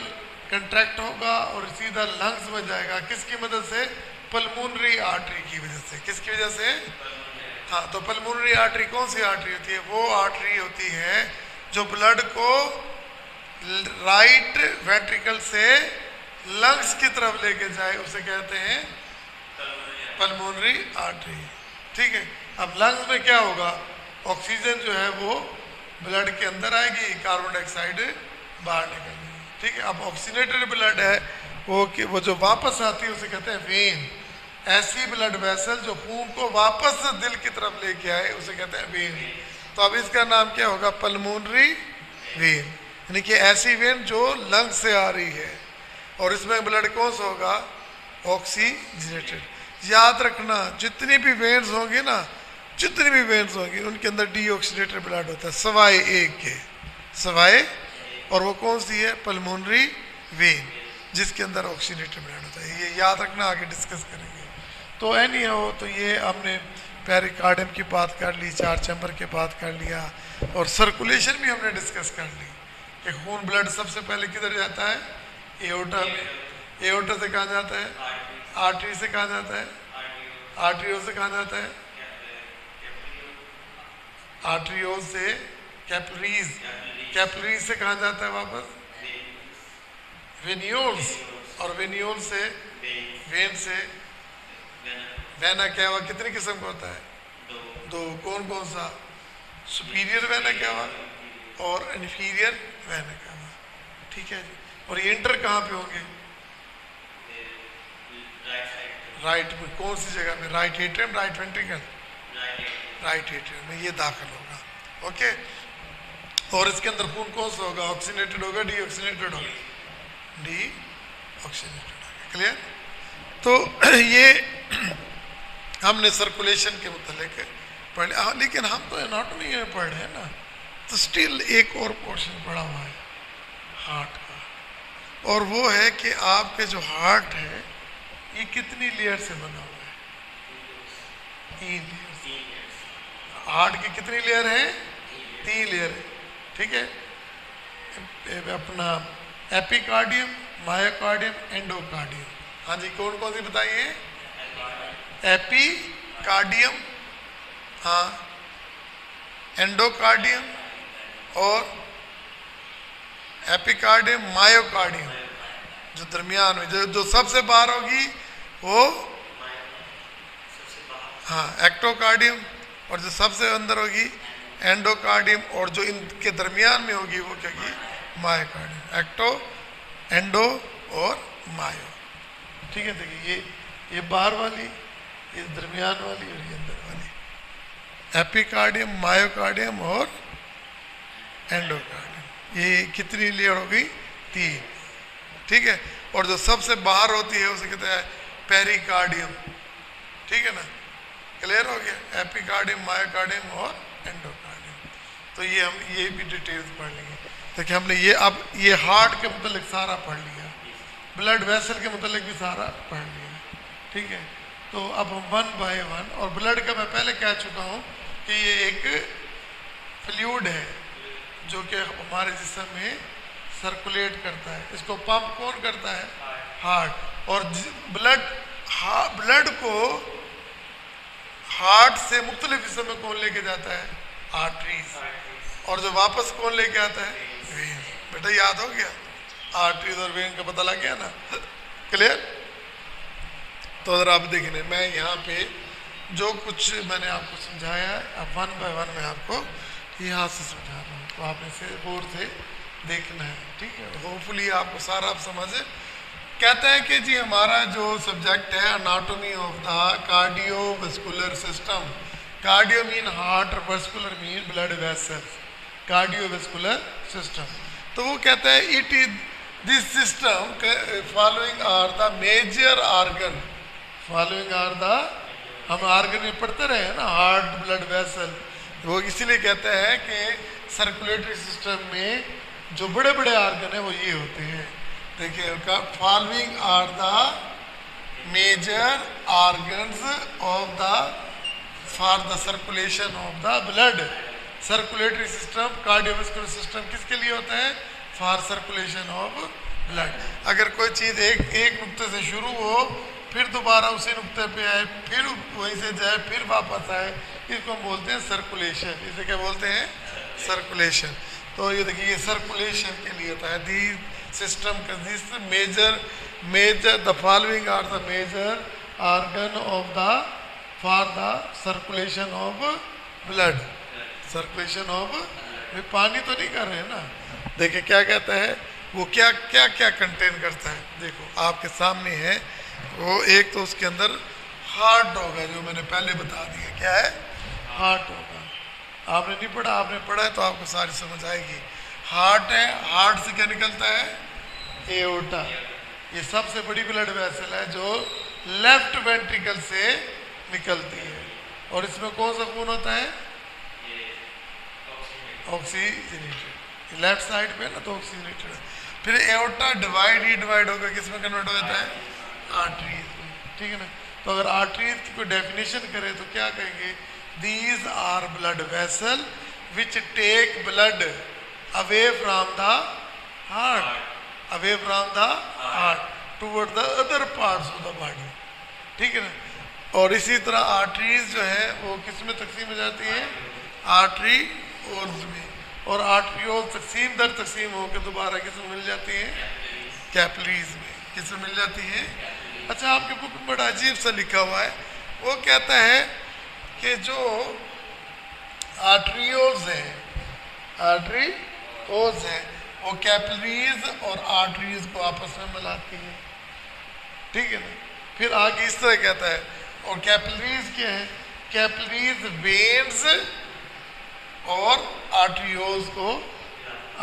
कंट्रैक्ट होगा और सीधा लंग्स में जाएगा, किसकी मदद से, पल्मोनरी आर्टरी की वजह से, किसकी वजह से, हाँ। तो पल्मोनरी आर्टरी कौन सी आर्टरी होती है, वो आर्टरी होती है जो ब्लड को राइट वेंट्रिकल से लंग्स की तरफ लेके जाए, उसे कहते हैं पल्मोनरी आर्टरी, ठीक है। अब लंग्स में क्या होगा, ऑक्सीजन जो है वो ब्लड के अंदर आएगी, कार्बन डाइऑक्साइड बाहर निकलेगी, ठीक है। अब ऑक्सीनेटेड ब्लड है वो जो वापस आती है उसे कहते हैं वेन। ऐसी ब्लड वेसल जो खून को वापस दिल की तरफ लेके आए उसे कहते हैं वेन। तो अब इसका नाम क्या होगा, पल्मोनरी वेन, यानी कि ऐसी वेन जो लंग से आ रही है। और इसमें ब्लड कौन सा होगा, ऑक्सीजनेटेड। याद रखना जितनी भी वेन्स होंगी ना, जितनी भी वेन्स होंगी उनके अंदर डीऑक्सीनेटेड ब्लड होता है, सवाए एक के, सवाए, और वो कौन सी है, पल्मोनरी वेन, जिसके अंदर ऑक्सीनेटेड ब्लड होता है। ये याद रखना, आगे डिस्कस करेंगे। तो एनी हो, तो ये हमने पेरिकार्डियम की बात कर ली, 4 चैम्बर की बात कर लिया, और सर्कुलेशन भी हमने डिस्कस कर ली कि खून ब्लड सबसे पहले किधर जाता है, एओर्टा में। एओर्टा से कहाँ जाता है, आर्टरी से कहाँ जाता है, आर्टरियोल से कहाँ जाता है, आर्टरियोल से कैपिलरीज, कैपिलरीज से कहाँ जाता है वापस, वेन्यूल्स, और वेन्यूल से वेन से वेना क्या हुआ, कितनी किस्म का होता है, 2। कौन कौन सा, सुपीरियर वेना क्या हुआ और इन्फीरियर वेना क्या हुआ, ठीक है जी। और ये इंटर कहाँ पे होंगे? राइट में, कौन सी जगह में? Right atrium, right ventricle, right atrium में ये दाखिल होगा। ओके, और इसके अंदर खून कौन सा होगा? ऑक्सीनेटेड होगा, डीऑक्सीनेटेड होगा? डीऑक्सीनेटेड होगा। क्लियर? तो ये हमने सर्कुलेशन के मुतालिक पढ़ लिया, लेकिन हम तो एनाटॉमी में पढ़ रहे हैं ना, तो स्टिल एक और पोर्शन पढ़ा हुआ है हार्ट का, और वो है कि आपके जो हार्ट है ये कितनी लेयर से बना हुआ है? 3 लेयर। हार्ट की कितनी लेयर है? 3 लेयर है। ठीक है, अपना एपिकार्डियम, मायोकार्डियम, एंडोकार्डियम। हाँ जी, कौन कौन सी बताइए? एपिकार्डियम, हाँ, एंडोकार्डियम और एपिकार्डियम, मायोकार्डियम। जो दरमियान में जो सबसे बाहर होगी वो, हाँ, एक्टोकार्डियम, और जो सबसे अंदर होगी एंडोकार्डियम, और जो इनके दरमियान में होगी वो क्या होगी? मायोकार्डियम। एक्टो, एंडो और मायो। ठीक है, देखिए ये बाहर वाली, ये दरमियान वाली और ये अंदर वाली। एपिकार्डियम, मायोकार्डियम और एंडोकार्डियम। ये कितनी लेयर हो गई? 3। ठीक है, और जो सबसे बाहर होती है उसे कहते हैं पेरिकार्डियम। ठीक है ना? क्लियर हो गया? एपिकार्डियम, मायोकार्डियम और एंडोकार्डियम। तो ये हम ये भी डिटेल्स पढ़ लेंगे। देखिए हमने ये अब ये हार्ट के मतलब सारा पढ़ लिया, ब्लड वेसल के मतलब भी सारा पढ़ लिया। ठीक है, तो अब हम 1 बाय 1, और ब्लड का मैं पहले कह चुका हूँ कि ये एक फ्लूइड है जो कि हमारे जिस्म में सर्कुलेट करता है। इसको पंप कौन करता है? हार्ट। और ब्लड को हार्ट से मुख्तलिफ हिस्सों में कौन लेके जाता है? आर्टरीज। और जो वापस कौन लेके आता है? वेन। बेटा याद हो गया? आर्टरीज और वेन का पता लग गया ना? क्लियर? तो अगर आप देखने, मैं यहाँ पे जो कुछ मैंने आपको समझाया है, अब 1 बाय 1 मैं आपको यहाँ से समझा रहा हूँ, तो आपने से गौर से देखना है। ठीक है, होपफुली आपको सारा आप समझ। कहते हैं कि जी हमारा जो सब्जेक्ट है anatomy of the cardiovascular system. Cardio mean heart और vascular mean blood vessels, cardiovascular system. तो वो कहता है it is this system following are the major organ. Following are the, हम ऑर्गन में पढ़ते रहे हैं ना, हार्ट, ब्लड वेसल। वो इसीलिए कहते हैं कि सर्कुलेटरी सिस्टम में जो बड़े बड़े ऑर्गन है वो ये होते हैं। देखिए, following are the major organs of the for the circulation of the blood. Circulatory system, cardiovascular system किसके लिए होता है? For circulation of blood. अगर कोई चीज़ एक नुक्ते से शुरू हो, फिर दोबारा उसी नुक्ते पे आए, फिर वहीं से जाए, फिर वापस आए, इसको हम बोलते हैं सर्कुलेशन। इसे क्या बोलते हैं? सर्कुलेशन। तो ये देखिए, ये सर्कुलेशन के लिए होता है। दी सिस्टम का this major the following are the major organ of the for the circulation of blood. Circulation of, पानी तो नहीं कर रहे हैं ना? देखिए क्या कहता है वो, क्या क्या क्या कंटेन करता है। देखो आपके सामने है वो, एक तो उसके अंदर हार्ट होगा, जो मैंने पहले बता दिया। क्या है? हार्ट होगा। आपने नहीं पढ़ा? आपने पढ़ा है तो आपको सारी समझ आएगी। हार्ट है, हार्ट से क्या निकलता है? एओर्टा। ये सबसे बड़ी ब्लड वेसल है जो लेफ्ट वेंट्रिकल से निकलती है। और इसमें कौन सा खून होता है? ऑक्सीजनेटेड। लेफ्ट साइड पे ना, तो ऑक्सीजनेटेड। फिर एओर्टा डिवाइड होकर किसमें कन्वर्ट हो जाता है? आर्टरीज में। ठीक है ना? तो अगर आर्टरीज की कोई डेफिनेशन करें तो क्या कहेंगे? These are blood vessel which take blood away from the heart, away from the heart toward the other parts of the body. ठीक है ना? और इसी तरह आर्टरीज जो है वो किस में तकसीम हो जाती है? आर्टरीओल्स में। और आर्टरीओल तकसीम दर तकसीम होकर दोबारा किस में मिल जाती है? कैपिलरीज में। किस में मिल जाती है? अच्छा, आपके बुक में बड़ा अजीब सा लिखा हुआ है, वो कहता है कि जो आर्टरीओल्स हैं, आर्टरीओल्स हैं, वो कैपिलरीज और आर्टरीज को आपस में मिलाती है, ठीक है ना। फिर आगे इस तरह कहता है, और कैपिलरीज क्या है, कैपिलरीज वेन्स और आर्टरियोल्स को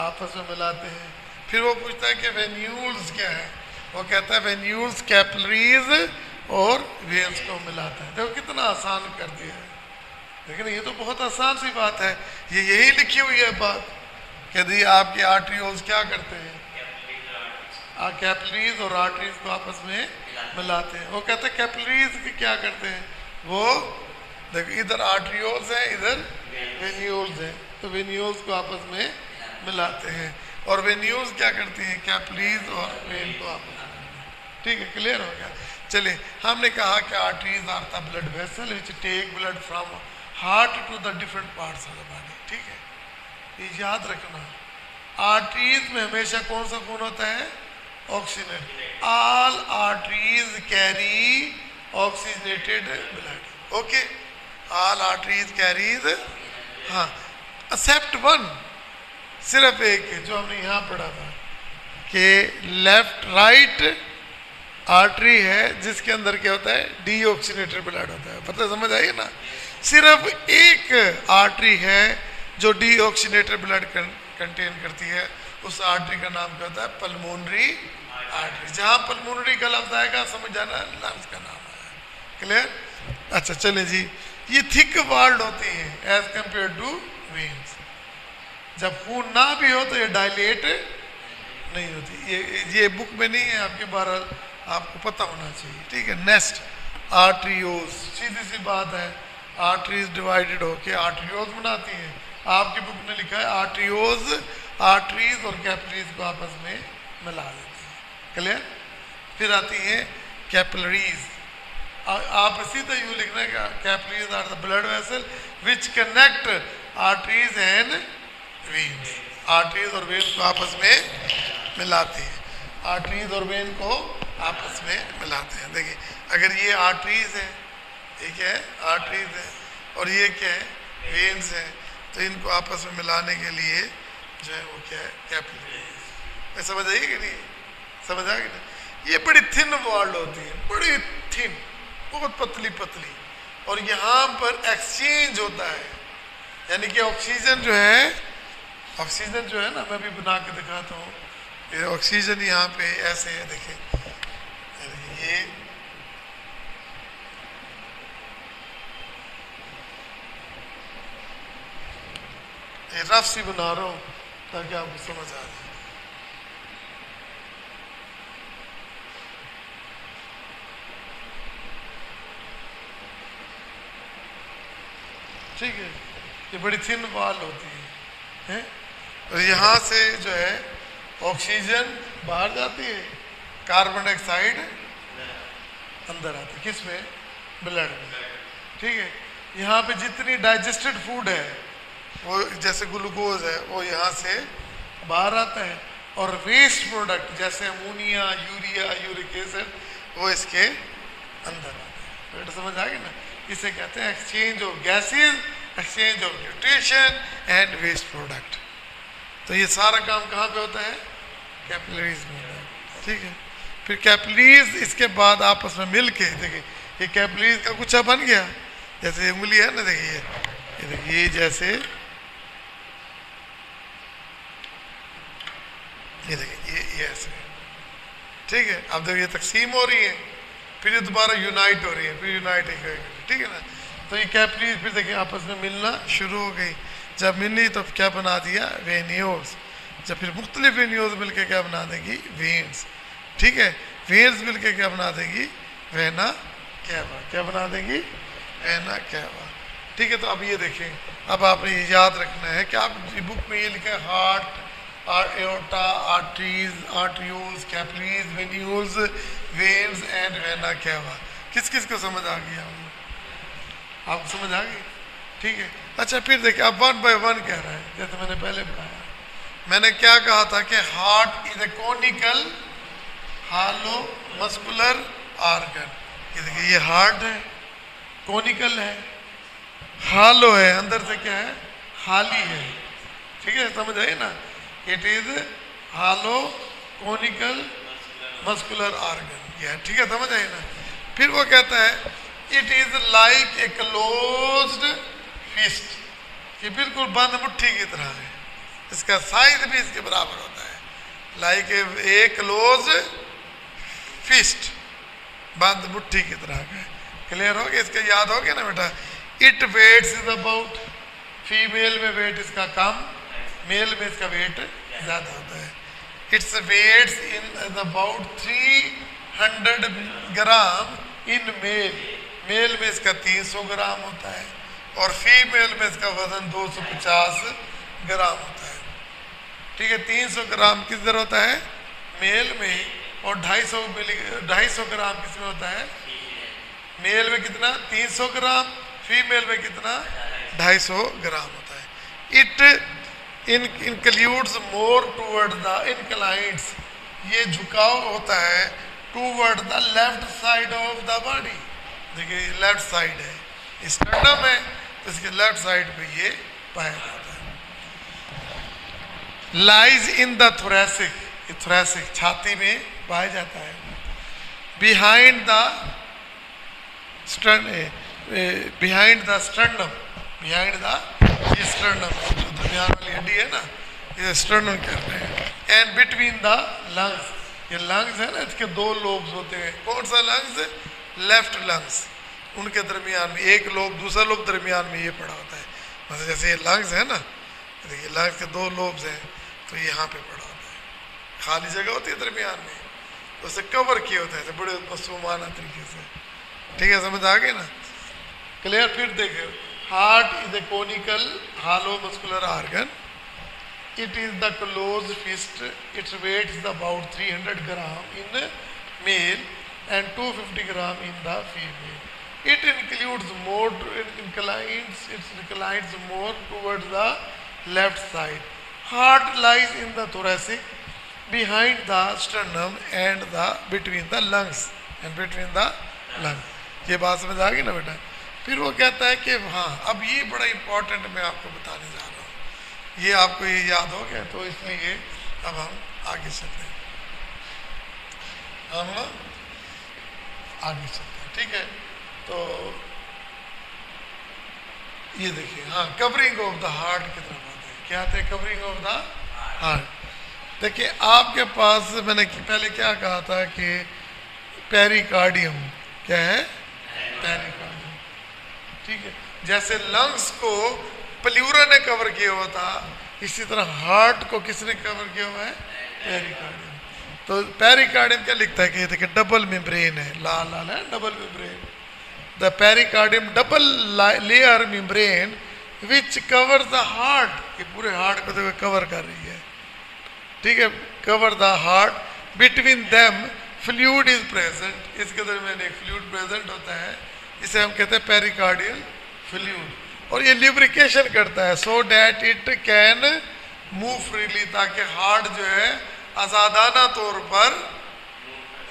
आपस में मिलाते हैं। फिर वो पूछता है कि वेन्यूल्स क्या है, वो कहता है वेन्यूल्स कैपिलरीज और वेन्स को मिलाता है। देखो कितना आसान कर दिया है, लेकिन ये तो बहुत आसान सी बात है, ये यही लिखी हुई है बात कि आपके आर्टरियोल्स क्या करते हैं, कैपिलरीज और आर्टरीज को आपस में मिलाते हैं। वो कहते हैं कैपिलरीज क्या करते हैं, वो देखो इधर आर्टरियोल्स हैं, इधर वेन्यूल्स हैं, तो वेन्यूल्स को आपस में मिलाते हैं। और वेन्यूल्स क्या करती हैं, कैपिलरीज और वेन को आपस में, ठीक है, क्लियर हो गया। चलिए, हमने कहा कि arteries are the blood vessel which take blood from heart to the different parts of the body, ठीक है, ये याद रखना। आर्टरीज में हमेशा कौन सा खून होता है, oxygenate. All arteries carry oxygenated blood, okay, all arteries carries, हाँ, एक्सेप्ट वन, सिर्फ एक है जो हमने यहाँ पढ़ा था कि लेफ्ट राइट आर्टरी है जिसके अंदर क्या होता है, डीऑक्सीनेटेड ब्लड होता है, पता समझ आई ना। सिर्फ एक आर्टरी है जो डीऑक्सीनेटेड ब्लड कंटेन करती है, उस आर्टरी का नाम क्या होता है, पल्मोनरी आर्टरी। जहाँ पल्मोनरी का लफ्ज आएगा समझ जाना लंग्स का नाम है, क्लियर। अच्छा चले जी, ये थिक वॉल्ड होती है एज कंपेयर टू वेन्स। जब खून ना भी हो तो ये डायलेट नहीं होती। ये बुक में नहीं है आपके, बहरहाल आपको पता होना चाहिए, ठीक है। नेक्स्ट, आर्टरियोज, सीधी सी बात है, आर्टरीज डिवाइडेड होके आर्टरियोज बनाती हैं। आपकी बुक में लिखा है आर्टरियोज आर्टरीज और कैपिलरीज को आपस में मिला देती हैं, क्लियर। फिर आती है कैपिलरीज, आप सीधा यूँ लिखना है, capillaries are the blood vessel which connect arteries and veins. Arteries और वेन को आपस में मिलाती है, आर्टरीज और वेन को आपस में मिलाते हैं। देखिए, अगर ये आर्टरीज है, ये क्या है, आर्टरीज है, और ये क्या है, वेन्स है, तो इनको आपस में मिलाने के लिए जो है वो क्या है, कैपिलरीज। समझ आई कि नहीं, समझ आ गई ना। ये बड़ी थिन वॉल्ड होती है, बड़ी थिन, बहुत पतली पतली, और यहाँ पर एक्सचेंज होता है, यानी कि ऑक्सीजन जो है ना, मैं भी बना के दिखाता हूँ। ये ऑक्सीजन यहाँ पे ऐसे है, देखिए ये रफ सी बना रहा हूँ ताकि आपको समझ आ जाए। ठीक है, ये बड़ी थिन वॉल होती है, और यहाँ से जो है ऑक्सीजन बाहर जाती है, कार्बन डाइऑक्साइड अंदर आती है, किस में, ब्लड में, ठीक है। यहाँ पे जितनी डाइजेस्टेड फूड है, वो जैसे ग्लूकोज है, वो यहाँ से बाहर आता है, और वेस्ट प्रोडक्ट जैसे अमोनिया, यूरिया, यूरिक एसिड, वो इसके अंदर आते हैं। तो समझ आ गई ना, इसे कहते हैं exchange of gases, exchange of nutrition and waste product. तो ये सारा काम कहाँ पे होता है, कैपिलरीज में होता है, ठीक है। फिर कैपिलरीज इसके बाद आपस में मिल के, देखिए ये कैपिलरीज का गुच्छा बन गया, जैसे उंगली है ना, देखिए ये देखिए, जैसे ये देखिए ये ऐसे, ठीक है। अब देखिए तकसीम हो रही है, फिर ये दोबारा यूनाइट हो रही है, फिर यूनाइट, ठीक है ना। तो ये कैपिलरीज फिर देखिए आपस में मिलना शुरू हो गई। जब मिली तो क्या बना दिया, वेन्यूल्स। जब फिर मुख्तलिफ वेन्यूल्स मिलके क्या बना देगी, वेन्स, ठीक है। वेन्स मिलके क्या बना देगी, वेना कैवा, क्या बना देगी, वेना कैवा, ठीक है। तो अब ये देखें, अब आपने ये याद रखना है कि आप बुक में ये लिखा है heart, aorta, arteries, arterioles, capillaries, venules, veins and vena cava। किस किस को समझ आ गया, आपको समझ आ गई, ठीक है। अच्छा फिर देखिए, अब 1 by 1 कह रहा है, जैसे मैंने पहले बताया। मैंने क्या कहा था कि heart is a conical hollow muscular organ. ये देखिए, ये हार्ट है, कॉनिकल है, हालो है, अंदर से क्या है, खाली है, ठीक है, समझ आई ना। It is hello conical muscular organ, ये ठीक है, समझ आई ना। फिर वो कहता है it is like a closed fist, कि बिल्कुल बंद मुट्ठी की तरह है, इसका साइज भी इसके बराबर होता है, लाइक ए क्लोज फिस्ट, बंद मुट्ठी की तरह का। क्लियर हो गया, इसका याद हो गया ना बेटा। It weights is about, female में वेट इसका कम, मेल में इसका वेट ज़्यादा होता है। It's weights in about 300 gram in male, male में इसका 300 ग्राम होता है, और फीमेल में इसका वजन 250 ग्राम होता है। ठीक है, 300 ग्राम किधर होता है, मेल में, और 250 ग्राम किस में होता है, मेल में कितना 300 ग्राम, फीमेल में कितना 250 ग्राम होता है। It includes more toward the inclines, ये झुकाव होता है toward the left side of the body. देखिए लेफ्ट साइड है, स्टर्नम है तो इसके लेफ्ट साइड पे ये पाया जाता है। Lies in the thoracic, thoracic छाती में पाया जाता है। Behind the behind the sternum, behind the sternum, जो दरमियान वाली हड्डी है ना, ये स्टर्नम कहते हैं। एंड बिटवीन द लंग्स, ये लंग्स है ना, इसके 2 लोब्स होते हैं। कौन सा लंग्स, लेफ्ट लंग्स, उनके दरमियान में एक लोब, दूसरा लोब दरमियान में ये पड़ा होता है। मतलब जैसे ये लंग्स है ना, देखिए लंग्स के 2 लोब्स हैं, तो यहाँ पे पड़ा होता है, खाली जगह होती है दरमियान में, तो उसे कवर किया होता है बड़े मासूमाना तरीके से। ठीक है, समझ आ गई ना। क्लियर। फिर देखो, heart is a conical hollow muscular organ, it is the close fist, it's weight is about 300 gram in male and 250 gram in the female. It includes more, it inclines more towards the left side. Heart lies in the thoracic, behind the sternum and the between the lungs and between the lungs. ये बात समझ आ गई ना बेटा। फिर वो कहता है कि हाँ, अब ये बड़ा इंपॉर्टेंट मैं आपको बताने जा रहा हूँ, ये आपको ये याद हो गया, तो इसलिए अब हम आगे चलते हैं, हम आगे चलते हैं। ठीक है, तो ये देखिए, हाँ, कवरिंग ऑफ द हार्ट की तरफ आते हैं। क्या आते हैं, कवरिंग ऑफ द हार्ट। देखिए आपके पास मैंने पहले क्या कहा था कि पेरिकार्डियम, क्या है, पेरिकार्डियम। ठीक है, जैसे लंग्स को प्लूरा ने कवर किया हुआ था, इसी तरह हार्ट को किसने कवर किया हुआ है, पेरिकार्डियम। तो पेरिकार्डियम क्या लिखता है कि देखिए डबल मेम्ब्रेन है, लाल लाल है, double membrane. The pericardium double layer membrane which cover the heart, ये पूरे हार्ट को देखो कवर कर रही है। ठीक है, cover the heart, between them fluid is present, इसके दरमियान एक फ्लूइड प्रेजेंट होता है, इसे हम कहते हैं पेरिकार्डियल फ्लूइड, और ये ल्यूब्रिकेशन करता है so that it can move freely, ताकि हार्ट जो है आज़ादाना तौर पर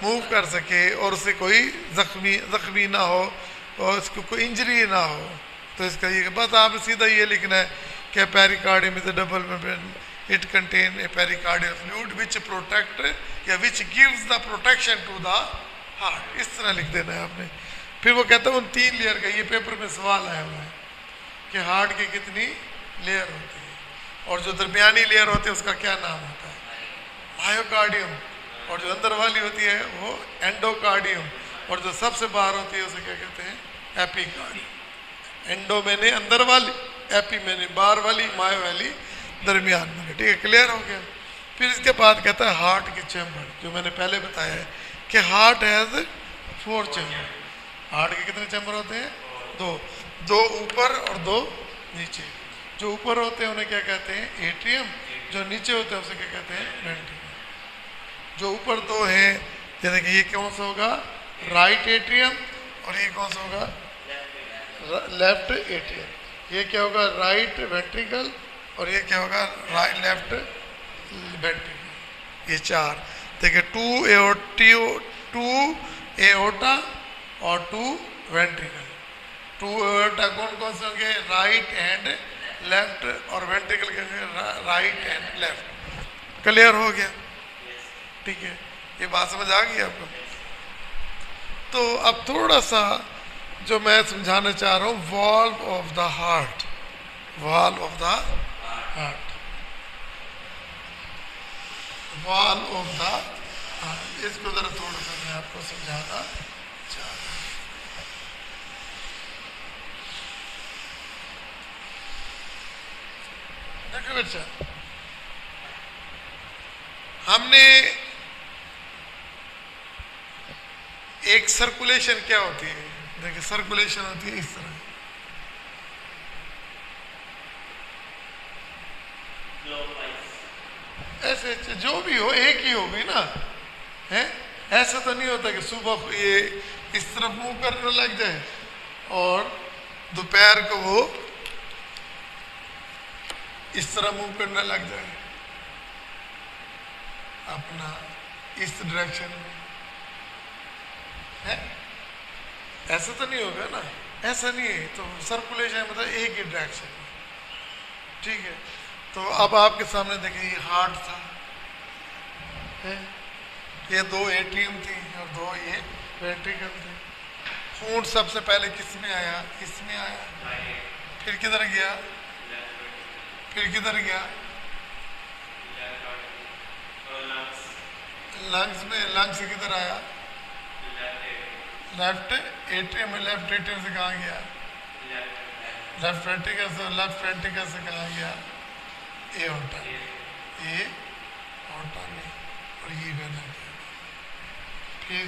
मूव कर सके और उसे कोई जख्मी ना हो और उसको कोई इंजरी ना हो। तो इसका ये बस आप सीधा ये लिखना है कि pericardium is a double membrane, it contain a pericardial fluid which protect या which gives the protection to the heart, इस तरह लिख देना है आपने। फिर वो कहता है उन 3 लेयर का, ये पेपर में सवाल आया हुआ है कि हार्ट की कितनी लेयर होती है, और जो दरमियानी लेयर होती है उसका क्या नाम होता है, मायोकार्डियम, और जो अंदर वाली होती है वो एंडोकार्डियम, और जो सबसे बाहर होती है उसे क्या कहते हैं, एपिकार्डियम। एंडो मैंने अंदर वाली, एपी मैंने बाहर वाली, मायो वाली दरमियान में। ठीक है, क्लियर हो गया। फिर इसके बाद कहता है हार्ट के चैम्बर, जो मैंने पहले बताया है कि हार्ट हैज 4 चैम्बर। हार्ट के कितने चैम्बर होते हैं, 2 ऊपर और 2 नीचे। जो ऊपर होते हैं उन्हें क्या कहते हैं, एट्रियम, जो नीचे होते हैं उसे क्या कहते हैं, वेंट्रिकल। जो ऊपर 2 हैं, जैसे कि ये कौन सा होगा, राइट एट्रियम, और ये कौन सा होगा, लेफ्ट एट्रियम। ये क्या होगा, राइट वेंट्रिकल, और ये क्या होगा, लेफ्ट वेंट्रिकल। ये 4 देखिए, 2 एओर्टा और 2 वेंट्रिकल। 2 एओर्टा कौन कौन से होंगे, राइट एंड लेफ्ट, और वेंट्रिकल के राइट एंड लेफ्ट। क्लियर हो गया? ठीक है, ये बात समझ आ गई आपको? तो अब थोड़ा सा जो मैं समझाना चाह रहा हूं, valve of the heart, valve of the heart, valve of the heart, इसको जरा थोड़ा सा मैं आपको समझाना चाह रहा हूं। देखो बच्चा, हमने एक सर्कुलेशन क्या होती है, देखिए सर्कुलेशन होती है इस तरह, ऐसे जो भी हो एक ही होगी ना, है? ऐसा तो नहीं होता कि सुबह ये इस तरफ मुंह करने लग जाए और दोपहर को वो इस तरह मुंह करने लग जाए, अपना इस डायरेक्शन में, है? ऐसा तो नहीं होगा ना, ऐसा नहीं है। तो सर्कुलेशन मतलब एक ही डायरेक्शन में, ठीक है? तो अब आपके सामने देखिए ये हार्ट था, है? ये दो एट्रियम थी और दो ये वेंट्रिकल थे। खून सबसे पहले किस में आया? इसमें आया, फिर किधर गया? फिर किधर गया? लंग्स में, लंग्स से किधर आया? लेफ्ट एट्रियम में, लेफ्ट एट्रियम से कहाँ गया? लेफ्ट वेंट्रिकल से, लेफ्ट वेंट्रिकल से कहाँ गया? एओर्टा, एओर्टा में, और ये वेना गया, फिर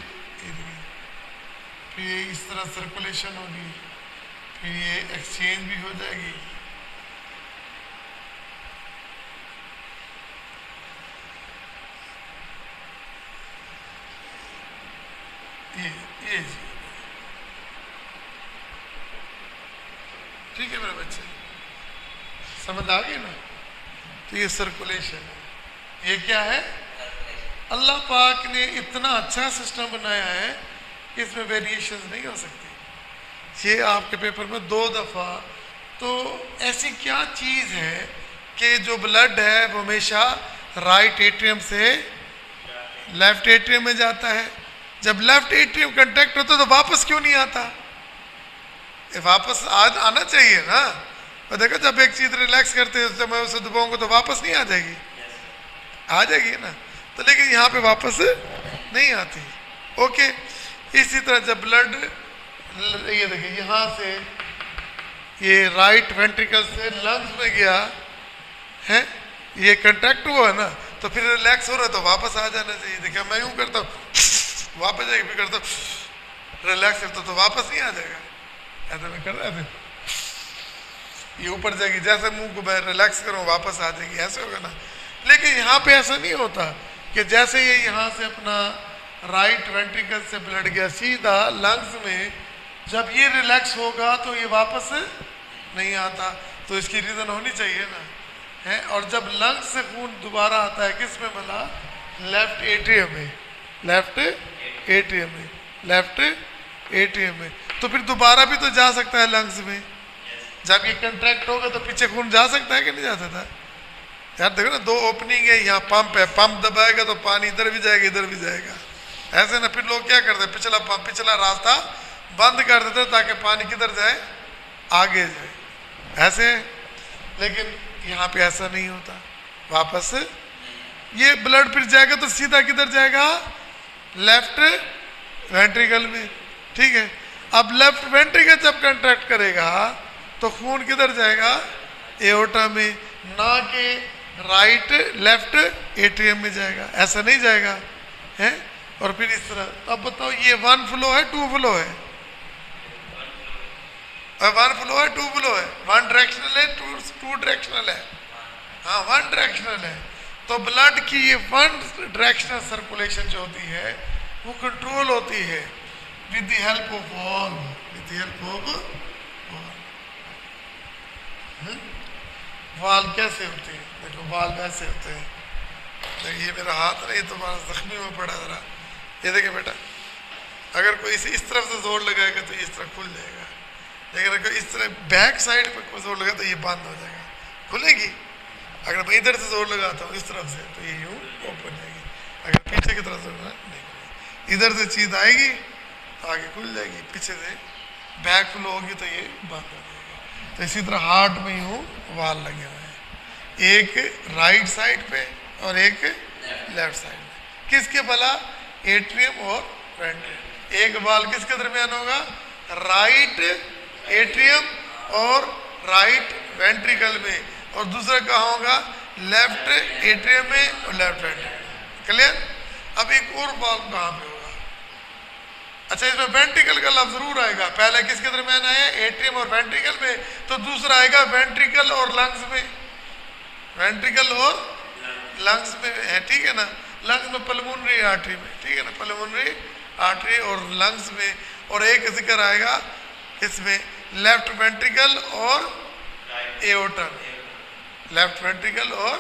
ये इस तरह सर्कुलेशन होगी, फिर ये एक्सचेंज भी हो जाएगी, ये ठीक है मेरे बच्चे, समझ आ गई ना? तो ये सर्कुलेशन है। ये क्या है? अल्लाह पाक ने इतना अच्छा सिस्टम बनाया है कि इसमें वेरिएशन नहीं हो सकती। ये आपके पेपर में 2 दफा, तो ऐसी क्या चीज है कि जो ब्लड है वो हमेशा राइट एट्रियम से लेफ्ट एट्रियम में जाता है, जब लेफ्ट एट्रियम कंटेक्ट होता है तो वापस क्यों नहीं आता? वापस आज आना चाहिए ना। और देखो जब एक चीज रिलैक्स करते हैं जब मैं उसे दबाऊंगा तो वापस नहीं आ जाएगी? आ जाएगी ना। तो लेकिन यहाँ पे वापस नहीं आती। ओके, इसी तरह जब ब्लड, ये देखिए यहाँ से ये राइट वेंट्रिकल से लंग्स में गया है, ये कंट्रैक्ट हुआ ना, तो फिर रिलैक्स हो रहा है तो वापस आ जाना चाहिए। देखिए मैं यूं करता हूँ वापस जाएगी, फिर करता हूँ रिलैक्स करता तो वापस नहीं आ जाएगा। ऐसा मैं कर रहा था, ये ऊपर जाएगी, जैसे मुंह को मैं रिलैक्स करूँ वापस आ जाएगी, ऐसे होगा ना। लेकिन यहाँ पे ऐसा नहीं होता कि जैसे ये यहाँ से अपना राइट वेंट्रिकल से ब्लड गया सीधा लंग्स में, जब ये रिलैक्स होगा तो ये वापस नहीं आता। तो इसकी रीज़न होनी चाहिए ना, है? और जब लंग्स से खून दोबारा आता है किस में भला? लेफ्ट एट्रियम में, लेफ्ट एट्रियम में, लेफ्ट एट्रियम में। तो फिर दोबारा भी तो जा सकता है लंग्स में। जब ये कंट्रैक्ट होगा तो पीछे खून जा सकता है कि नहीं जा सकता? यार देखो ना, 2 ओपनिंग है, यहाँ पंप है, पंप दबाएगा तो पानी इधर भी जाएगा इधर भी जाएगा, ऐसे ना। फिर लोग क्या करते हैं, पिछला पंप, पिछला रास्ता बंद कर देते हैं ताकि पानी किधर जाए? आगे जाए, ऐसे। लेकिन यहाँ पे ऐसा नहीं होता, वापस ये ब्लड फिर जाएगा तो सीधा किधर जाएगा? लेफ्ट वेंट्रिकल में, ठीक है। अब लेफ्ट वेंट्रिकल जब कंट्रैक्ट करेगा तो खून किधर जाएगा? एओर्टा में, ना कि राइट लेफ्ट एट्रियम में जाएगा, ऐसा नहीं जाएगा, है? और फिर इस तरह। अब बताओ ये 1 फ्लो है 2 फ्लो है? 1 फ्लो है 2 फ्लो है? 1 डायरेक्शनल है 2 डायरेक्शनल है? हाँ 1 डायरेक्शनल है। तो ब्लड की ये 1 डायरेक्शनल सर्कुलेशन जो होती है वो कंट्रोल होती है with the help of valve, with the help of valve. कैसे होते हैं? देखो वाल्व ऐसे होते हैं। देखिए ये मेरा हाथ नहीं, तुम्हारा जख्मी में पड़ा जरा, ये देखिए बेटा, अगर कोई इस तरफ से जोर लगाएगा तो इस तरह खुल जाएगा, लेकिन अगर इस तरह बैक साइड पर जोर लगाए तो ये बंद हो जाएगा, खुलेगी। अगर मैं इधर से जोर लगाता हूँ इस तरफ से तो ये यूँ ओपन जाएगी, अगर पीछे की तरफ से नहीं, इधर से चीज आएगी तो आगे खुल जाएगी, पीछे से बैक फ्लो होगी तो ये बंद हो जाएगी। तो इसी तरह हार्ट में यूँ वाल लगे हुए हैं, एक राइट साइड पे और एक लेफ्ट साइड में। किसके भला? एट्रियम और वेंट्रिकल। एक वाल किसके दरमियान होगा? राइट एट्रियम और राइट वेंट्रिकल में, और दूसरा कहाँ होगा? लेफ्ट एट्रियम में और लेफ्ट वेंट्रिकल। क्लियर? अब एक और वाल कहाँ पे होगा? अच्छा, इसमें वेंट्रिकल का लफ्ज जरूर आएगा। पहले किसके दरमियान आया? एट्रियम और वेंट्रिकल में, तो दूसरा आएगा वेंट्रिकल और लंग्स में। वेंट्रिकल और लंग्स में है, ठीक है ना? लंग्स में पल्मोनरी आर्टरी में, ठीक है ना? पल्मोनरी आर्टरी और लंग्स में। और एक जिक्र आएगा इसमें लेफ्ट वेंट्रिकल और एओर्टा में, लेफ्ट वेंट्रिकल और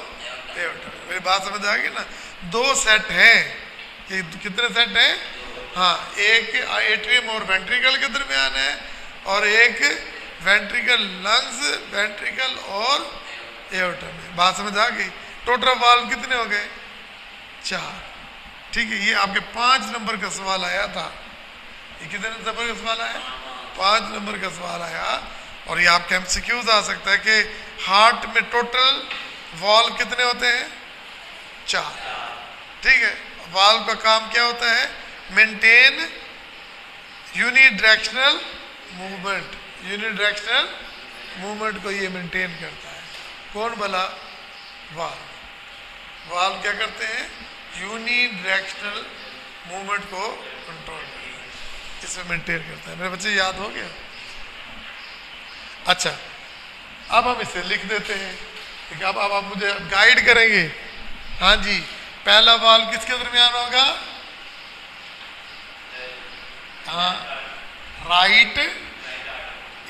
एओर्टा। मेरी बात समझ आ गई ना? दो सेट हैं, ये कितने सेट हैं? हाँ, एक एट्रियम और वेंट्रिकल के दरमियान है, और एक वेंट्रिकल लंग्स, वेंट्रिकल और एओर्टा में। बात समझ आ गई? टोटल वाल्व कितने हो गए? 4। ठीक है, ये आपके 5 नंबर का सवाल आया था। ये कितने नंबर का सवाल आया? 5 नंबर का सवाल आया। और ये आपके एमसीक्यूज आ सकता है कि हार्ट में टोटल वाल्व कितने होते हैं? 4। ठीक है, वाल्व का काम क्या होता है? Maintain unidirectional movement. Unidirectional movement को ये मेंटेन करता है। कौन भला? वाल्व। वाल्व क्या करते हैं? यूनिडायरेक्शनल मूवमेंट को कंट्रोल करता है, इसमें मेंटेन करता है। मेरे बच्चे याद हो गया? अच्छा, अब हम इसे लिख देते हैं। ठीक है, अब आप मुझे गाइड करेंगे। हाँ जी, पहला वाल्व किसके दरमियान होगा? हाँ, राइट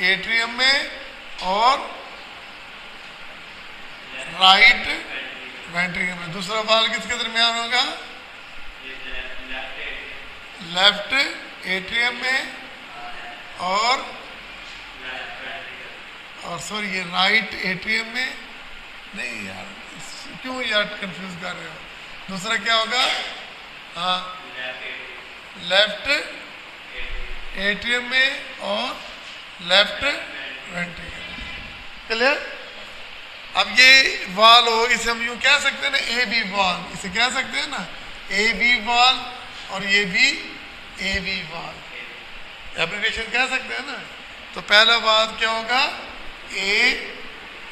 एट्रियम में और राइट वेंट्रिकल में। दूसरा वाल्व किसके दरमियान होगा? लेफ्ट एट्रियम में और सॉरी ये राइट एट्रियम में। नहीं यार, क्यों यार कंफ्यूज कर रहे हो? दूसरा क्या होगा? हाँ, लेफ्ट एट्रियम में और लेफ्ट वेंट्रिकल। क्लियर? अब ये वाल हो, इसे हम यूं कह सकते हैं ना, ए बी वाल। इसे कह सकते हैं ना ए बी वाल, और ये भी ए बी वाल। एप्लीकेशन कह सकते हैं ना। तो पहला वाल क्या होगा? ए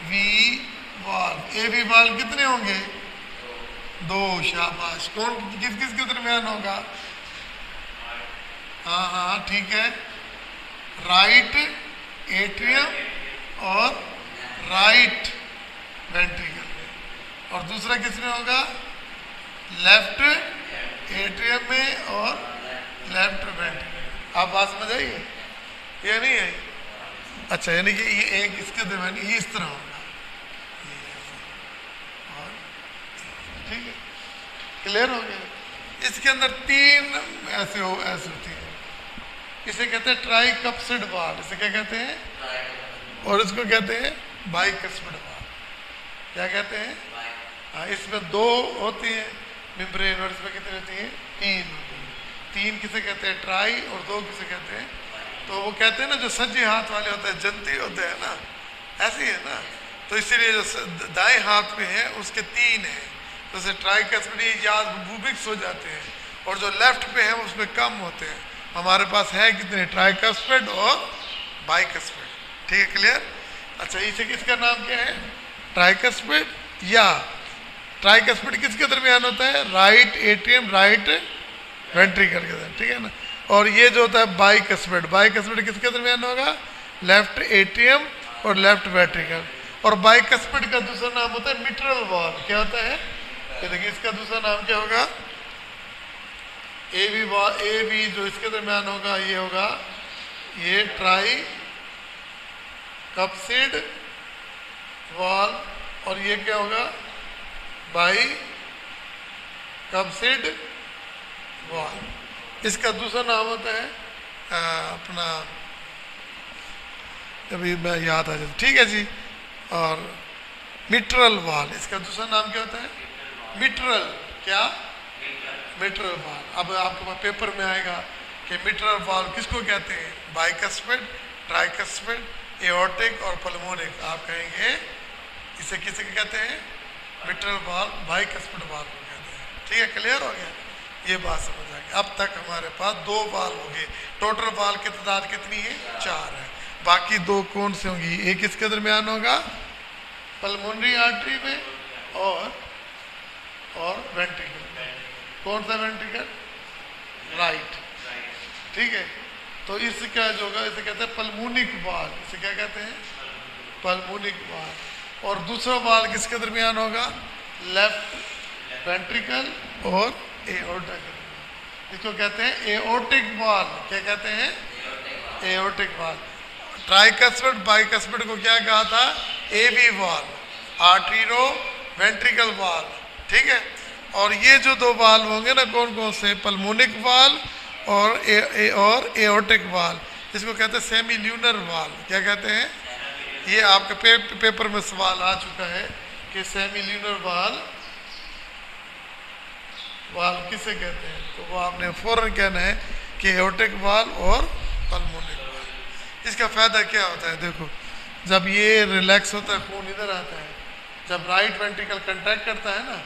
बी वाल। ए बी वाल कितने होंगे? 2। शाबाश। कौन किस किस के दरमियान होगा? हाँ हाँ ठीक है, राइट एट्रियम और राइट वेंट्रिकल में। और दूसरा किसमें होगा? लेफ्ट एट्रियम में और लेफ्ट वेंट्रिकल। आप बात समझ आइए? ये नहीं है? अच्छा, यानी कि ये एक इसके दरमियान ये इस तरह होगा, और ठीक है, क्लियर हो गया? इसके अंदर 3 ऐसे होती है। इसे कहते हैं ट्राइकप्सिड वाल। इसे क्या कहते हैं? और इसको कहते हैं बाइकस्पिड वाल। क्या कहते हैं? हाँ, इसमें 2 होती हैं मेम्ब्रेन, और इसमें कितनी होती हैं? 3 होती हैं। 3 किसे कहते हैं? ट्राई। और 2 किसे कहते हैं? तो वो कहते हैं ना, जो सज्जे हाथ वाले होते हैं, जंती होते हैं ना, ऐसे ही है ना। तो इसीलिए जो दाएं हाथ में है उसके 3 हैं, तो उसे ट्राइकस्पिड याद बुबिक्स हो जाते हैं। और जो लेफ्ट पे है उसमें कम होते हैं। हमारे पास है कितने? ट्राइकस्पिड और बाइकस्पिड। ठीक है, क्लियर? अच्छा, इसे किसका नाम क्या है? ट्राइकस्पिड। या ट्राइकस्पिड किसके दरमियान होता है? राइट एट्रियम, राइट वेंट्रिकल के दरमियान। ठीक है ना। और ये जो होता है बाइकस्पिड, बाइकस्पिड किसके दरमियान होगा? लेफ्ट एट्रियम और लेफ्ट वेंट्रिकल। और बाइकस्पिड का दूसरा नाम होता है मिट्रल वॉल। क्या होता है? देखिए, इसका दूसरा नाम क्या होगा? ए बी जो इसके दरमियान होगा ये होगा, ये ट्राई कप्सिड वॉल। और ये क्या होगा? Bicuspid wall. इसका दूसरा नाम होता है अपना, अभी मैं याद आ जाता। ठीक है जी। और मिट्रल वाल, इसका दूसरा नाम क्या होता है? मिट्रल, क्या? मिट्रल वाल। अब आपके पास पेपर में आएगा कि मिट्रल वाल किसको कहते हैं? बाइकस्पिड, ट्राइकस्पिड, एओर्टिक और पल्मोनिक। आप कहेंगे इसे किसे कहते हैं? मिट्रल वाल, बाइकस्पिड वाल को कहते हैं। ठीक है, क्लियर हो गया? ये बात समझ आ गई। अब तक हमारे पास 2 वाल हो गए। टोटल वाल की तादाद कितनी है? 4 है। बाकी 2 कौन से होंगी? एक किसके दरमियान होगा? पल्मोनरी आर्टरी में और वेंट्रिकल में। कौन सा वेंट्रिकल? राइट। ठीक है, तो इसका जो होगा इसे कहते हैं पल्मोनिक वाल। इसे क्या कहते हैं? पल्मोनिक वाल। और दूसरा वाल किसके दरमियान होगा? लेफ्ट वेंट्रिकल और एओर्टा के दरमियान। इसको कहते हैं एओर्टिक वाल। क्या कहते हैं? एओर्टिक वाल। ट्राइकस्पिड बाइकस्पिड को क्या कहा था? एवी वाल, आर्टेरियो वेंट्रिकल वाल। ठीक है, और ये जो 2 वाल होंगे ना, कौन कौन से? पल्मोनिक वाल और एओर्टिक वाल। इसको कहते हैं सेमी ल्यूनर वाल। क्या कहते हैं? ये आपके पेपर में सवाल आ चुका है कि सेमी ल्यूनर वाल किसे कहते हैं? तो वो आपने फौरन कहना है कि एओर्टिक वाल और पल्मोनिक वाल। इसका फायदा क्या होता है? देखो, जब ये रिलैक्स होता है खून इधर आता है, जब राइट वेंट्रिकल कंट्रैक्ट करता है ना,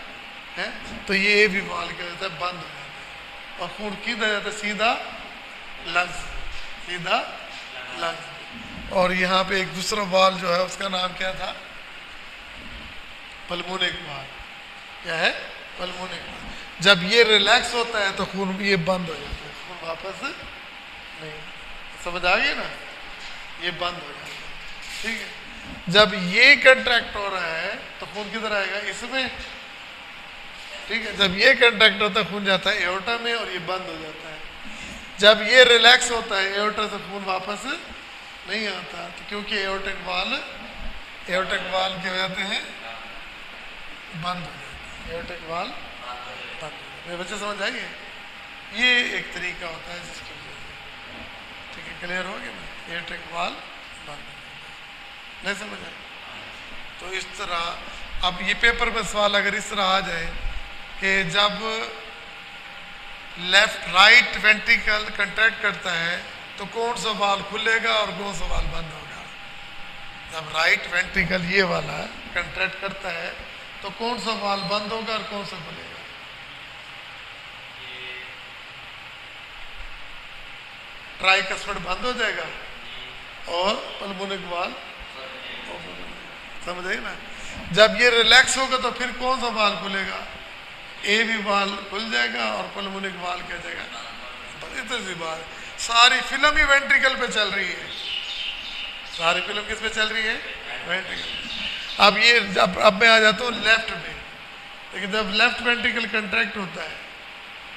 है, तो ये भी वाल क्या होता है? बंद हो जाता है और खून किधर जाता है? सीधा लंग्स, सीधा लंग्स। और यहाँ पे एक दूसरा वाल जो है उसका नाम क्या था? पल्मोनिक वाल। क्या है? पल्मोनिक वाल। जब ये रिलैक्स होता है तो खून ये बंद हो जाता है, खून वापस नहीं। समझ आ गई ना? ये बंद हो जाता है। ठीक है, जब ये कंट्रैक्ट हो रहा है तो खून किधर आएगा? इसमें। ठीक है, जब ये कंट्रैक्ट होता है खून जाता है एओर्टा में और ये बंद हो जाता है। जब ये रिलैक्स होता है एओर्टा से खून वापस नहीं आता, तो क्योंकि एओर्टिक वाल क्या कहते हैं? बंद हो जाता है। एओर्टिक वाल बंद। मेरे बच्चे समझ आइए? ये एक तरीका होता है जिसकी वजह से। ठीक है, क्लियर हो गया ना? एओर्टिक वाल बंद नहीं समझ आए? तो इस तरह अब ये पेपर में सवाल अगर इस तरह आ जाए कि जब लेफ्ट राइट वेंट्रिकल कंट्रैक्ट करता है तो कौन सा वाल खुलेगा और कौन सा वाल बंद होगा? जब राइट वेंट्रिकल ये वाला कंट्रैक्ट करता है तो कौन सा वाल बंद होगा और कौन सा खुलेगा? ट्राइकस्पिड बंद हो जाएगा और पल्मोनिक वाल समझ आए ना? जब ये रिलैक्स होगा तो फिर कौन सा वाल खुलेगा? एवी वाल खुल जाएगा और पल्मोनिक वाल क्या जाएगा? इतनी सी बात। सारी फिल्म ही वेंट्रिकल पे चल रही है। सारी फिल्म किस पे चल रही है? वेंट्रिकल। अब ये अब मैं आ जाता हूँ लेफ्ट में। लेकिन जब लेफ्ट वेंट्रिकल कंट्रैक्ट होता है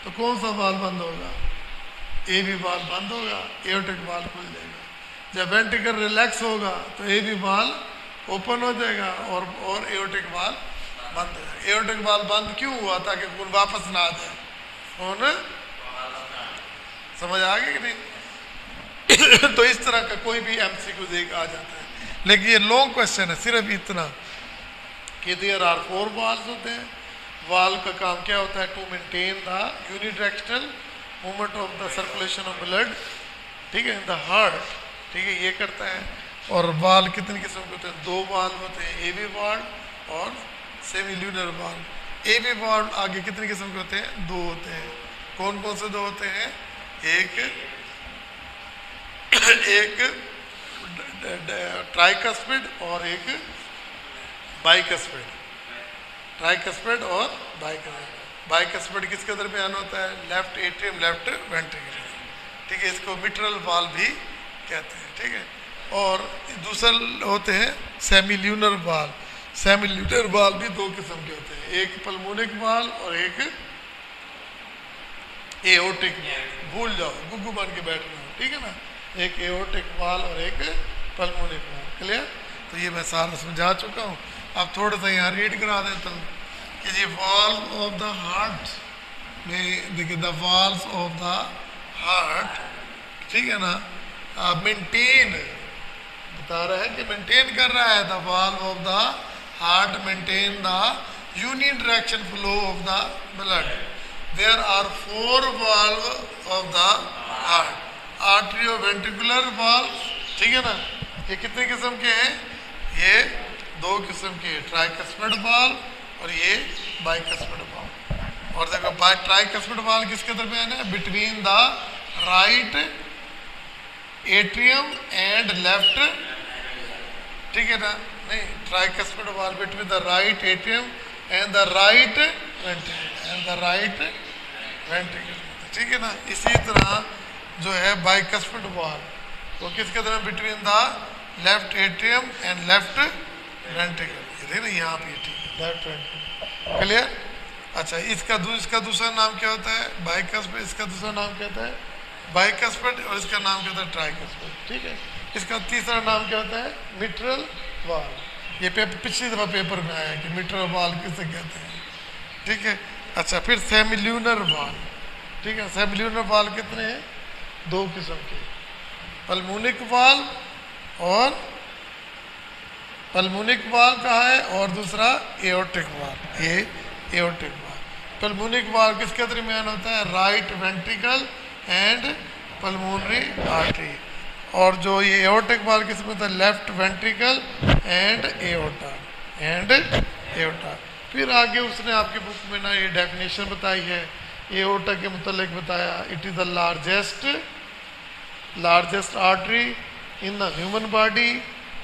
तो कौन सा वाल बंद होगा? एवी वाल बंद होगा, एओर्टिक वाल खुल जाएगा। जब वेंट्रिकल रिलैक्स होगा तो एवी वाल ओपन हो जाएगा और एओर्टिक वाल बंद हो जाएगा। एओर्टिक वाल बंद क्यों हुआ? ताकि खून वापस ना आ जाए। खून समझ आ गई कि नहीं? तो इस तरह का कोई भी एमसीक्यू देख आ जाता है। लेकिन ये लॉन्ग क्वेश्चन है, सिर्फ इतना कि देयर आर 4 वाल्स होते हैं। वाल का काम क्या होता है? To maintain the unidirectional movement of the circulation of blood. ठीक है, द हार्ट। ठीक है, ये करता है। और वाल कितने किस्म के होते हैं? 2 वाल होते हैं, एवी वाल और सेमी ल्यूनर वाल। एवी वाल आगे कितने किस्म के होते हैं? 2 होते हैं। कौन कौन से 2 होते हैं? एक ट्राइकस्पिड और एक बाइकस्पिड। ट्राइकस्पिड और बाइकस्पिड किसके दरमियान होता है? Left atrium, left ventricle. ठीक है, इसको मिट्रल वाल भी कहते हैं। ठीक है, और दूसरा होते हैं सेमी ल्यूनर वाल। सेमी ल्यूनर वाल भी 2 किस्म के होते हैं, एक पल्मोनिक वाल और एक एओर्टिक वाल। भूल जाओ, गुग्गू बन के बैठ रहे हो। ठीक है ना? एक एओर्टिक वाल और एक पल्मोनिक वाल। क्लियर? तो ये मैं सारा समझा चुका हूँ। अब थोड़ा सा यहाँ रीड करा देता हूँ कि ये वॉल्स ऑफ द हार्ट में देखिए, the walls of the heart. ठीक है ना? मेंटेन बता रहा है कि मेंटेन कर रहा है the wall of the heart maintain the unidirectional flow of the blood. There are 4 valves of the heart. Atrioventricular valve, ठीक है ना, ये कितने किस्म के हैं? ये 2 किस्म के, ट्राइकस्मिड वाल्व और ये बाइकस्मिड वाल्व। और देखो ट्राइकस्मिड वाल्व किसके दरमियान है? Between the right atrium and left, ठीक है ना, नहीं, tricuspid valve between the right atrium and the right ventricle, ठीक है ना। इसी तरह जो है बाइकस्मिड वाल्व वो किसके तरह? Between the left atrium and left ventricle, ये ना यहाँ पे, ठीक है, लेफ्ट वेंट्रिकल, क्लियर। अच्छा, इसका दूसरा नाम क्या होता है? बाइकस्मिड। इसका दूसरा नाम क्या होता है? बाइकस्मिड। और इसका नाम क्या होता है? ट्राइकस्मिड, ठीक है। इसका तीसरा नाम क्या होता है? Mitral valve. ये पिछली दफ़ा पेपर में आया कि मिट्रल वाल्व किसे कहते हैं, ठीक है। अच्छा, फिर सेमिल्यूनर वाल्व, ठीक है। सेमिल्यूनर वाल्व कितने हैं? 2 किस्म के, पल्मोनिक वाल्व और पल्मोनिक वाल्व कहाँ है? और दूसरा एओर्टिक वाल्व, ये एओर्टिक वाल्व। पल्मोनिक वाल्व किसके दरमियान होता है? Right ventricle and pulmonary artery. और जो ये एओर्टिक वाल्व किसमें होता है? Left ventricle and aorta. फिर आगे उसने आपकी बुक में ना ये डेफिनेशन बताई है एओर्टा के मुतालिक, बताया it is the largest artery in the human body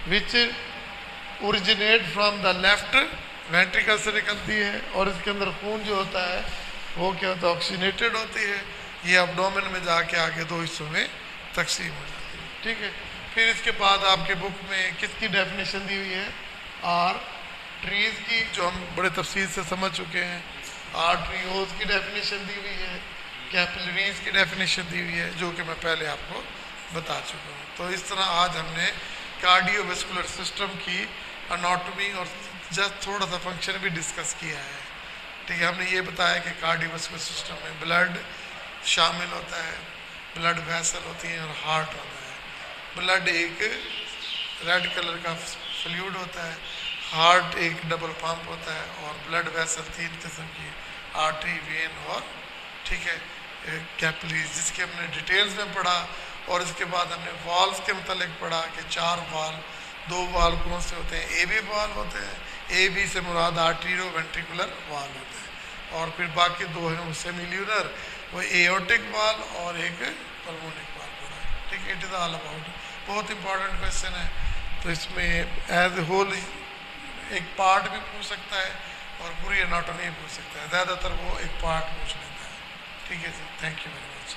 which originate from the left ventricle से निकलती है। और इसके अंदर खून जो होता है वो क्या होता है? ऑक्सीनेटेड होती है। ये एब्डोमेन में जाके आगे 2 हिस्सों में तकसीम हो जाती है, ठीक है। फिर इसके बाद आपके बुक में किसकी डेफिनेशन दी हुई है? आर्टरीज की, जो हम बड़े तफसील से समझ चुके हैं। आर्टरियोज की डेफिनेशन दी हुई है, कैपिलरीज की डेफिनेशन दी हुई है, जो कि मैं पहले आपको बता चुका हूँ। तो इस तरह आज हमने कार्डियोवैस्कुलर सिस्टम की एनाटॉमी और जस्ट थोड़ा सा फंक्शन भी डिस्कस किया है, ठीक है। हमने ये बताया कि कार्डियोवैस्कुलर सिस्टम में ब्लड शामिल होता है, ब्लड वेसल होती हैं और हार्ट होता है। ब्लड एक रेड कलर का फ्लूइड होता है, हार्ट एक डबल पंप होता है, और ब्लड वेसल 3 किस्म की, आर्टरी, वेन और, ठीक है, कैपिलरीज, जिसके हमने डिटेल्स में पढ़ा। और इसके बाद हमने वाल्व्स के मतलब पढ़ा कि 4 वाल्व, 2 वाल्व कौन से होते हैं? ए बी वाल्व होते हैं। ए बी से मुराद आर्टीरियो वेंट्रिकुलर वाल्व होते हैं। और फिर बाकी 2 हैं सेमिल्यूनर, वो एओर्टिक वाल्व और एक पल्मोनिक वाल्व पढ़ा, ठीक है। इट इज़ ऑल अबाउट, बहुत इंपॉर्टेंट क्वेश्चन है। तो इसमें एज ए होल एक पार्ट भी पूछ सकता है और पूरी एनाटॉमी पूछ सकता है, ज़्यादातर वो एक पार्ट पूछ लेता है, ठीक है जी। Thank you very much.